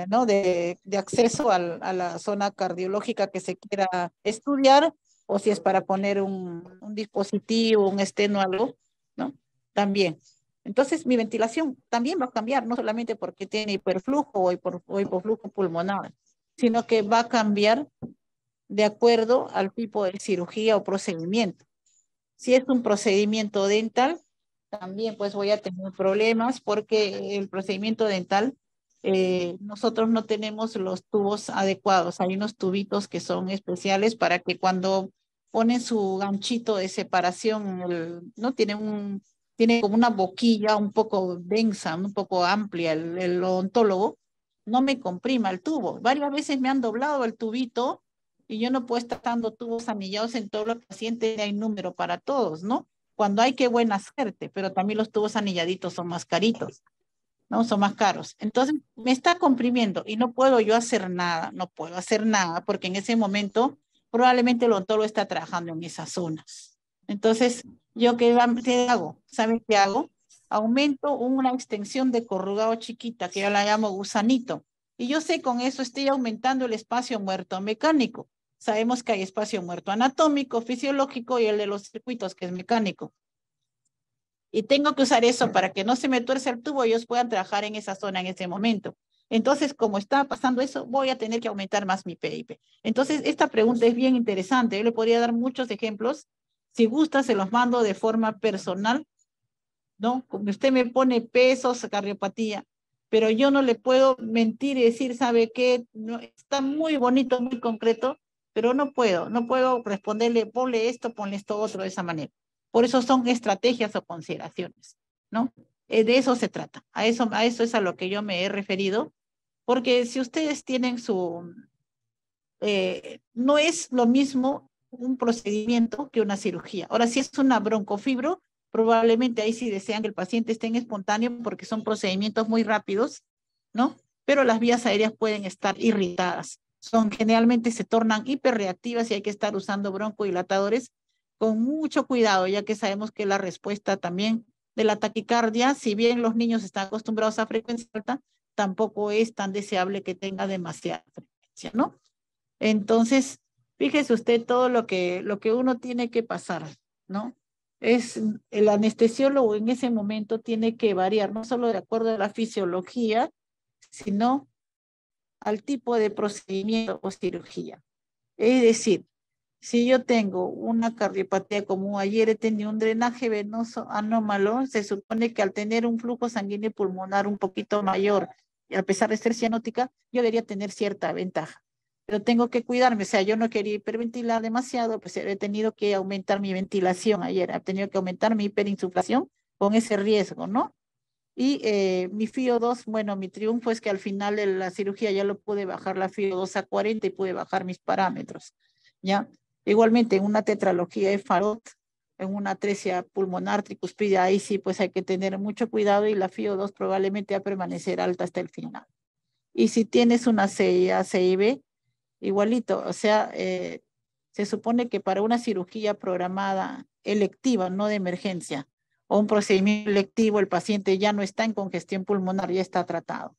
¿no? de acceso a la zona cardiológica que se quiera estudiar, o si es para poner un dispositivo, un esteno, algo, ¿no? También. Entonces, mi ventilación también va a cambiar, no solamente porque tiene hiperflujo o hipoflujo pulmonar, sino que va a cambiar de acuerdo al tipo de cirugía o procedimiento. Si es un procedimiento dental, también pues voy a tener problemas porque el procedimiento dental, nosotros no tenemos los tubos adecuados. Hay unos tubitos que son especiales para que cuando ponen su ganchito de separación, no tiene como una boquilla un poco densa, un poco amplia el odontólogo, no me comprima el tubo. Varias veces me han doblado el tubito y yo no puedo estar dando tubos anillados en todos los pacientes, hay número para todos, ¿no? Cuando hay, qué buena suerte, pero también los tubos anilladitos son más caritos, ¿no? Son más caros. Entonces, me está comprimiendo y no puedo yo hacer nada, no puedo hacer nada, porque en ese momento probablemente el odontólogo está trabajando en esa zona. Entonces, ¿yo qué hago? ¿Saben qué hago? Aumento una extensión de corrugado chiquita, que yo la llamo gusanito. Y yo sé con eso estoy aumentando el espacio muerto mecánico. Sabemos que hay espacio muerto anatómico, fisiológico y el de los circuitos, que es mecánico. Y tengo que usar eso para que no se me tuerce el tubo y ellos puedan trabajar en esa zona en ese momento. Entonces, como está pasando eso, voy a tener que aumentar más mi PIP. Entonces, esta pregunta es bien interesante. Yo le podría dar muchos ejemplos. Si gusta, se los mando de forma personal, ¿no? Como usted me pone pesos, cardiopatía, pero yo no le puedo mentir y decir, ¿sabe qué? No, está muy bonito, muy concreto, pero no puedo responderle, ponle esto otro de esa manera. Por eso son estrategias o consideraciones, ¿no? De eso se trata, a eso es a lo que yo me he referido, porque si ustedes tienen no es lo mismo un procedimiento que una cirugía. Ahora, si es una broncofibro, probablemente ahí sí desean que el paciente esté en espontáneo porque son procedimientos muy rápidos, ¿no? Pero las vías aéreas pueden estar irritadas. Generalmente se tornan hiperreactivas y hay que estar usando broncodilatadores con mucho cuidado, ya que sabemos que la respuesta también de la taquicardia, si bien los niños están acostumbrados a frecuencia alta, tampoco es tan deseable que tenga demasiada frecuencia, ¿no? Entonces, fíjese usted todo lo que uno tiene que pasar, ¿no? El anestesiólogo en ese momento tiene que variar, no solo de acuerdo a la fisiología, sino al tipo de procedimiento o cirugía. Es decir, si yo tengo una cardiopatía como ayer he tenido un drenaje venoso anómalo, se supone que al tener un flujo sanguíneo pulmonar un poquito mayor, y a pesar de ser cianótica, yo debería tener cierta ventaja. Pero tengo que cuidarme, o sea, yo no quería hiperventilar demasiado, pues he tenido que aumentar mi ventilación ayer, he tenido que aumentar mi hiperinsuflación con ese riesgo, ¿no? Y mi FIO2, bueno, mi triunfo es que al final de la cirugía ya lo pude bajar la FIO2 a 40 y pude bajar mis parámetros, ¿ya? Igualmente, en una tetralogía de Farot, en una atresia pulmonar tricuspide, ahí sí, pues hay que tener mucho cuidado y la FIO2 probablemente va a permanecer alta hasta el final. Y si tienes una CIA, CIB, igualito, o sea, se supone que para una cirugía programada electiva, no de emergencia, o un procedimiento electivo, el paciente ya no está en congestión pulmonar, ya está tratado.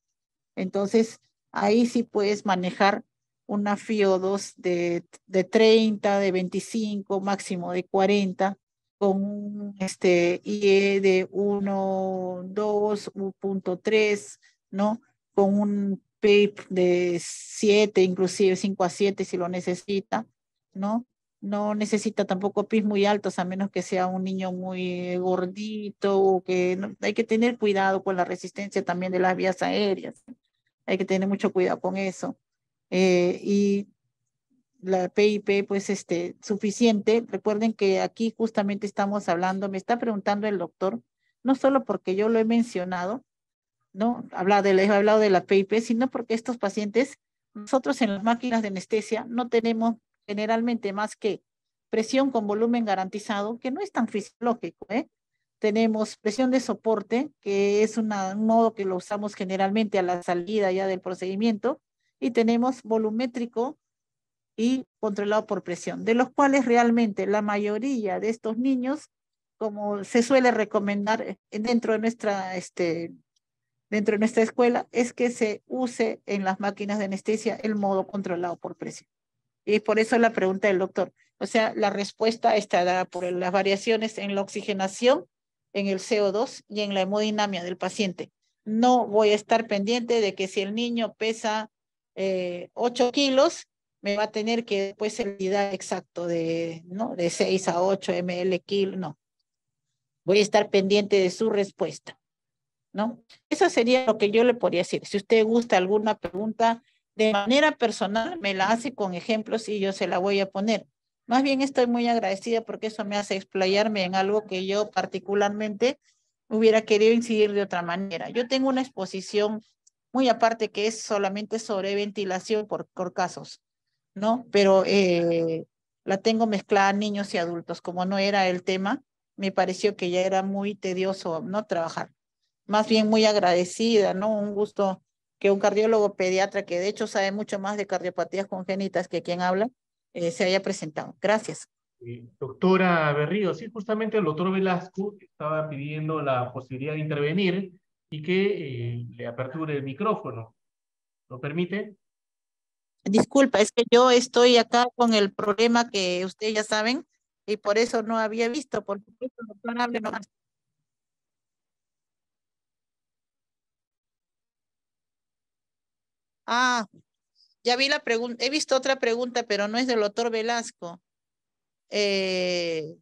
Entonces, ahí sí puedes manejar una FIO2 de 30, de 25, máximo de 40, con un IE de 1, 2, 1.3, ¿no? Con un PIP de 7, inclusive 5 a 7 si lo necesita, ¿no? No necesita tampoco PIs muy altos, a menos que sea un niño muy gordito, o que hay que tener cuidado con la resistencia también de las vías aéreas. Hay que tener mucho cuidado con eso. Y la PIP, pues, suficiente. Recuerden que aquí justamente estamos hablando, me está preguntando el doctor, no solo porque yo lo he mencionado, ¿no? Les he hablado de la PIP, sino porque estos pacientes, nosotros en las máquinas de anestesia no tenemos generalmente más que presión con volumen garantizado, que no es tan fisiológico, ¿eh? Tenemos presión de soporte, que es un modo que lo usamos generalmente a la salida ya del procedimiento, y tenemos volumétrico y controlado por presión, de los cuales realmente la mayoría de estos niños, como se suele recomendar dentro de nuestra escuela, es que se use en las máquinas de anestesia el modo controlado por presión. Y por eso la pregunta del doctor. O sea, la respuesta está dada por las variaciones en la oxigenación, en el CO2 y en la hemodinamia del paciente. No voy a estar pendiente de que si el niño pesa 8 kilos, me va a tener que después el medida exacto ¿no? de 6 a 8 ml kilo, no. Voy a estar pendiente de su respuesta, ¿no? Eso sería lo que yo le podría decir. Si usted gusta alguna pregunta de manera personal, me la hace con ejemplos y yo se la voy a poner. Más bien estoy muy agradecida porque eso me hace explayarme en algo que yo particularmente hubiera querido incidir de otra manera. Yo tengo una exposición muy aparte que es solamente sobre ventilación por casos, ¿no? Pero la tengo mezclada a niños y adultos. Como no era el tema, me pareció que ya era muy tedioso no trabajar. Más bien muy agradecida, ¿no? Un gusto que un cardiólogo pediatra, que de hecho sabe mucho más de cardiopatías congénitas que quien habla, se haya presentado. Gracias. Doctora Berrío, sí, justamente el doctor Velasco estaba pidiendo la posibilidad de intervenir y que le aperture el micrófono. ¿Lo permite? Disculpa, es que yo estoy acá con el problema que ustedes ya saben y por eso no había visto. Por supuesto, doctor, hable nomás. Ah, ya vi la pregunta. He visto otra pregunta, pero no es del doctor Velasco. Eh,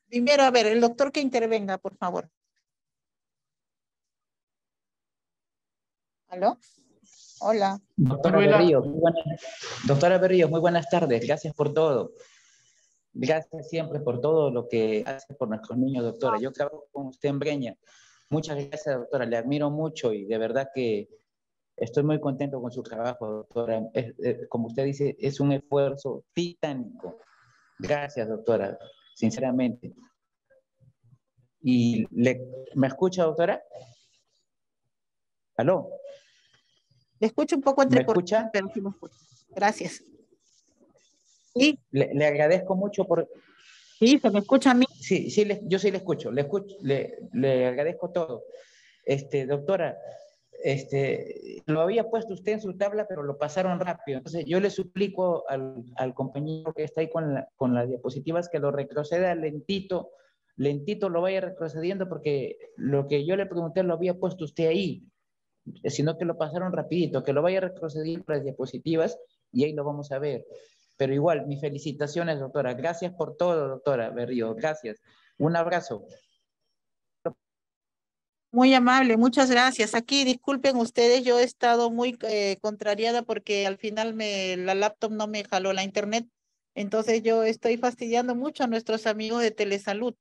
Primero, a ver, el doctor que intervenga, por favor. ¿Aló? Hola. Doctor Doctora Velasco. Berrío, doctora Berrío, muy buenas tardes. Gracias por todo. Gracias siempre por todo lo que hace por nuestros niños, doctora. Yo trabajo con usted en Breña. Muchas gracias, doctora. Le admiro mucho y de verdad que estoy muy contento con su trabajo, doctora. Como usted dice, es un esfuerzo titánico. Gracias, doctora, sinceramente. ¿Me escucha, doctora? ¿Aló? Le escucho un poco ¿Me entrecortado, escucha? pero sí lo escucho. Gracias. Sí, Le agradezco mucho por... sí, se me escucha a mí. Sí, sí, yo sí le escucho, le agradezco todo. Doctora, lo había puesto usted en su tabla, pero lo pasaron rápido. Entonces, yo le suplico al compañero que está ahí con las diapositivas que lo retroceda lentito, lentito lo vaya retrocediendo, porque lo que yo le pregunté lo había puesto usted ahí, sino que lo pasaron rapidito, que lo vaya retrocediendo las diapositivas y ahí lo vamos a ver. Pero igual, mis felicitaciones, doctora. Gracias por todo, doctora Berrío. Gracias. Un abrazo. Muy amable, muchas gracias. Aquí, disculpen ustedes, yo he estado muy contrariada porque al final la laptop no me jaló la internet. Entonces yo estoy fastidiando mucho a nuestros amigos de Telesalud,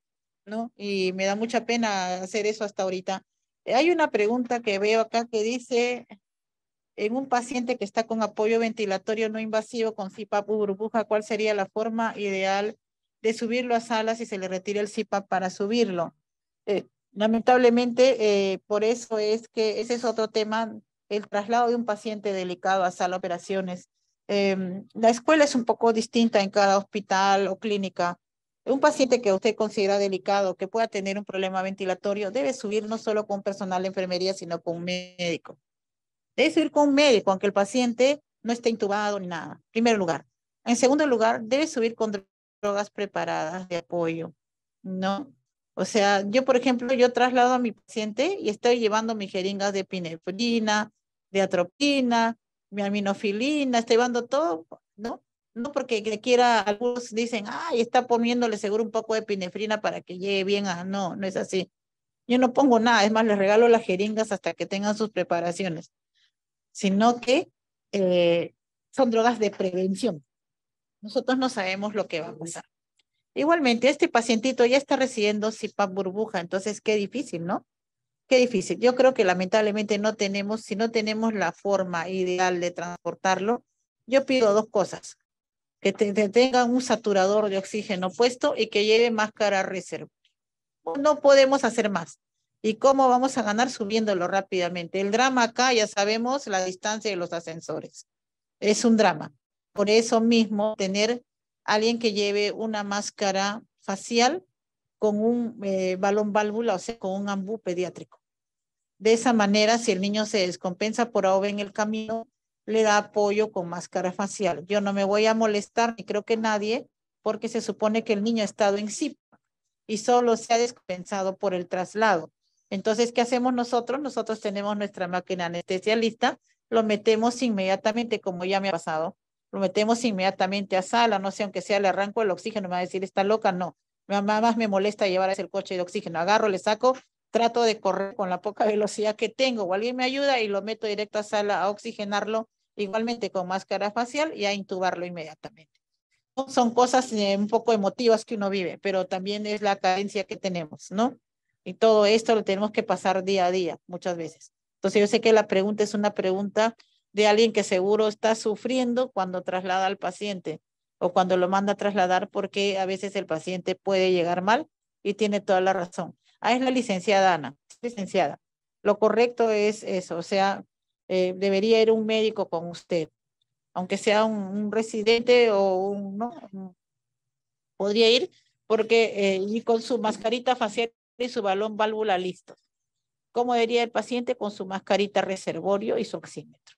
¿no? Y me da mucha pena hacer eso hasta ahorita. Hay una pregunta que veo acá que dice, en un paciente que está con apoyo ventilatorio no invasivo con CPAP u burbuja, ¿cuál sería la forma ideal de subirlo a sala si se le retira el CPAP para subirlo? Lamentablemente, por eso es que ese es otro tema, el traslado de un paciente delicado a sala de operaciones. La escuela es un poco distinta en cada hospital o clínica. Un paciente que usted considera delicado, que pueda tener un problema ventilatorio, debe subir no solo con personal de enfermería, sino con un médico. Debe subir con un médico, aunque el paciente no esté intubado ni nada. En primer lugar. En segundo lugar, debe subir con drogas preparadas de apoyo, ¿no? O sea, yo, por ejemplo, yo traslado a mi paciente y estoy llevando mis jeringas de epinefrina, de atropina, mi aminofilina, estoy llevando todo, ¿no? No porque quiera, algunos dicen, ay, está poniéndole seguro un poco de epinefrina para que llegue bien a... No, no es así. Yo no pongo nada, es más, les regalo las jeringas hasta que tengan sus preparaciones, sino que son drogas de prevención. Nosotros no sabemos lo que va a pasar. Igualmente, este pacientito ya está recibiendo CPAP burbuja, entonces qué difícil, ¿no? Qué difícil. Yo creo que lamentablemente si no tenemos la forma ideal de transportarlo, yo pido dos cosas, que tengan un saturador de oxígeno puesto y que lleve máscara reserva. No podemos hacer más. ¿Y cómo vamos a ganar? Subiéndolo rápidamente. El drama acá, ya sabemos, la distancia de los ascensores. Es un drama. Por eso mismo, tener alguien que lleve una máscara facial con un balón válvula, o sea, con un ambú pediátrico. De esa manera, si el niño se descompensa por ahora en el camino, le da apoyo con máscara facial. Yo no me voy a molestar, ni creo que nadie, porque se supone que el niño ha estado en CIP y solo se ha descompensado por el traslado. Entonces, ¿qué hacemos nosotros? Nosotros tenemos nuestra máquina anestesialista, lo metemos inmediatamente, como ya me ha pasado, lo metemos inmediatamente a sala, no sé, aunque sea le arranco el oxígeno, me va a decir, ¿está loca? No, más me molesta llevar ese coche de oxígeno, agarro, le saco, trato de correr con la poca velocidad que tengo, o alguien me ayuda y lo meto directo a sala a oxigenarlo, igualmente con máscara facial y a intubarlo inmediatamente. Son cosas un poco emotivas que uno vive, pero también es la carencia que tenemos, ¿no? Y todo esto lo tenemos que pasar día a día, muchas veces. Entonces yo sé que la pregunta es una pregunta de alguien que seguro está sufriendo cuando traslada al paciente o cuando lo manda a trasladar, porque a veces el paciente puede llegar mal y tiene toda la razón. Ah, es la licenciada Ana, licenciada. Lo correcto es eso, o sea, debería ir un médico con usted, aunque sea un residente o ¿no? Podría ir porque y con su mascarita facial y su balón válvula listos. ¿Cómo diría el paciente? Con su mascarita reservorio y su oxímetro,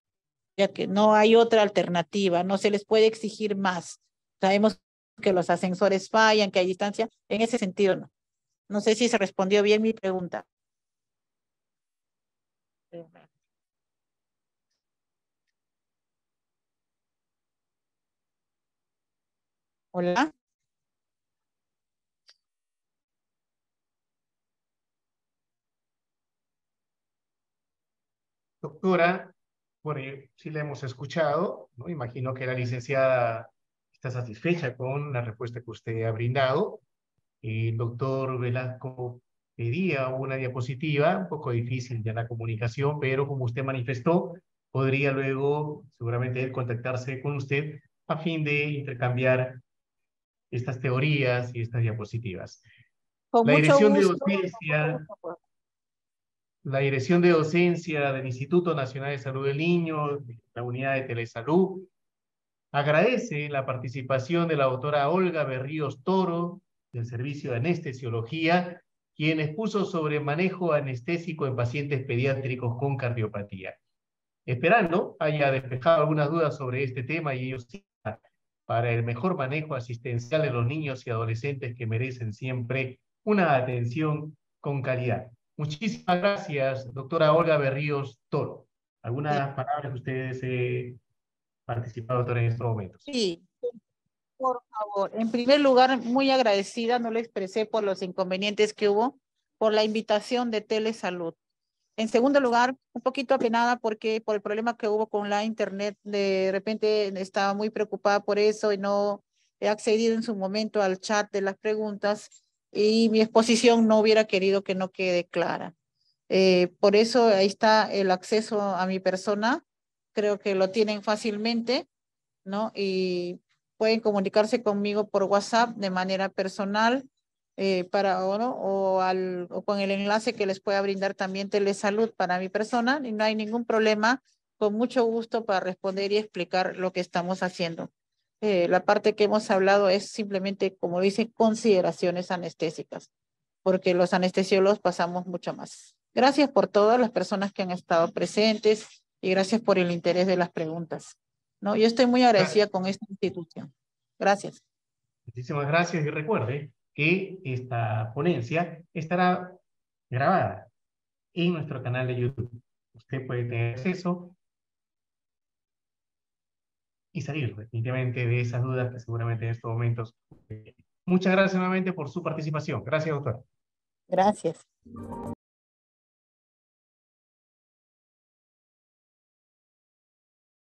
ya que no hay otra alternativa, no se les puede exigir más. Sabemos que los ascensores fallan, que hay distancia, en ese sentido no. No sé si se respondió bien mi pregunta. Hola. Doctora, bueno, sí la hemos escuchado, ¿no? Imagino que la licenciada está satisfecha con la respuesta que usted ha brindado. El doctor Velasco pedía una diapositiva, un poco difícil ya la comunicación, pero como usted manifestó, podría luego seguramente él contactarse con usted a fin de intercambiar estas teorías y estas diapositivas. Con La mucho dirección de gusto. docencia, la dirección de docencia del Instituto Nacional de Salud del Niño, la unidad de telesalud, agradece la participación de la doctora Olga Berríos Toro, del Servicio de Anestesiología, quien expuso sobre manejo anestésico en pacientes pediátricos con cardiopatía. Esperando haya despejado algunas dudas sobre este tema y ello sirva para el mejor manejo asistencial de los niños y adolescentes que merecen siempre una atención con calidad. Muchísimas gracias, doctora Olga Berríos Toro. ¿Algunas palabras que ustedes participado, doctora, en estos momentos? Sí, por favor. En primer lugar, muy agradecida, no lo expresé por los inconvenientes que hubo, por la invitación de Telesalud. En segundo lugar, un poquito apenada porque por el problema que hubo con la internet, de repente estaba muy preocupada por eso y no he accedido en su momento al chat de las preguntas y mi exposición no hubiera querido que no quede clara. Por eso ahí está el acceso a mi persona, creo que lo tienen fácilmente, ¿no? Y pueden comunicarse conmigo por WhatsApp de manera personal o con el enlace que les pueda brindar también Telesalud para mi persona, y no hay ningún problema, con mucho gusto para responder y explicar lo que estamos haciendo. La parte que hemos hablado es simplemente, como dice, consideraciones anestésicas, porque los anestesiólogos pasamos mucho más. Gracias por todas las personas que han estado presentes y gracias por el interés de las preguntas. ¿No? Yo estoy muy agradecida con esta institución. Gracias. Muchísimas gracias y recuerde que esta ponencia estará grabada en nuestro canal de YouTube. Usted puede tener acceso y salir definitivamente de esas dudas que seguramente en estos momentos. Muchas gracias nuevamente por su participación. Gracias, doctor. Gracias.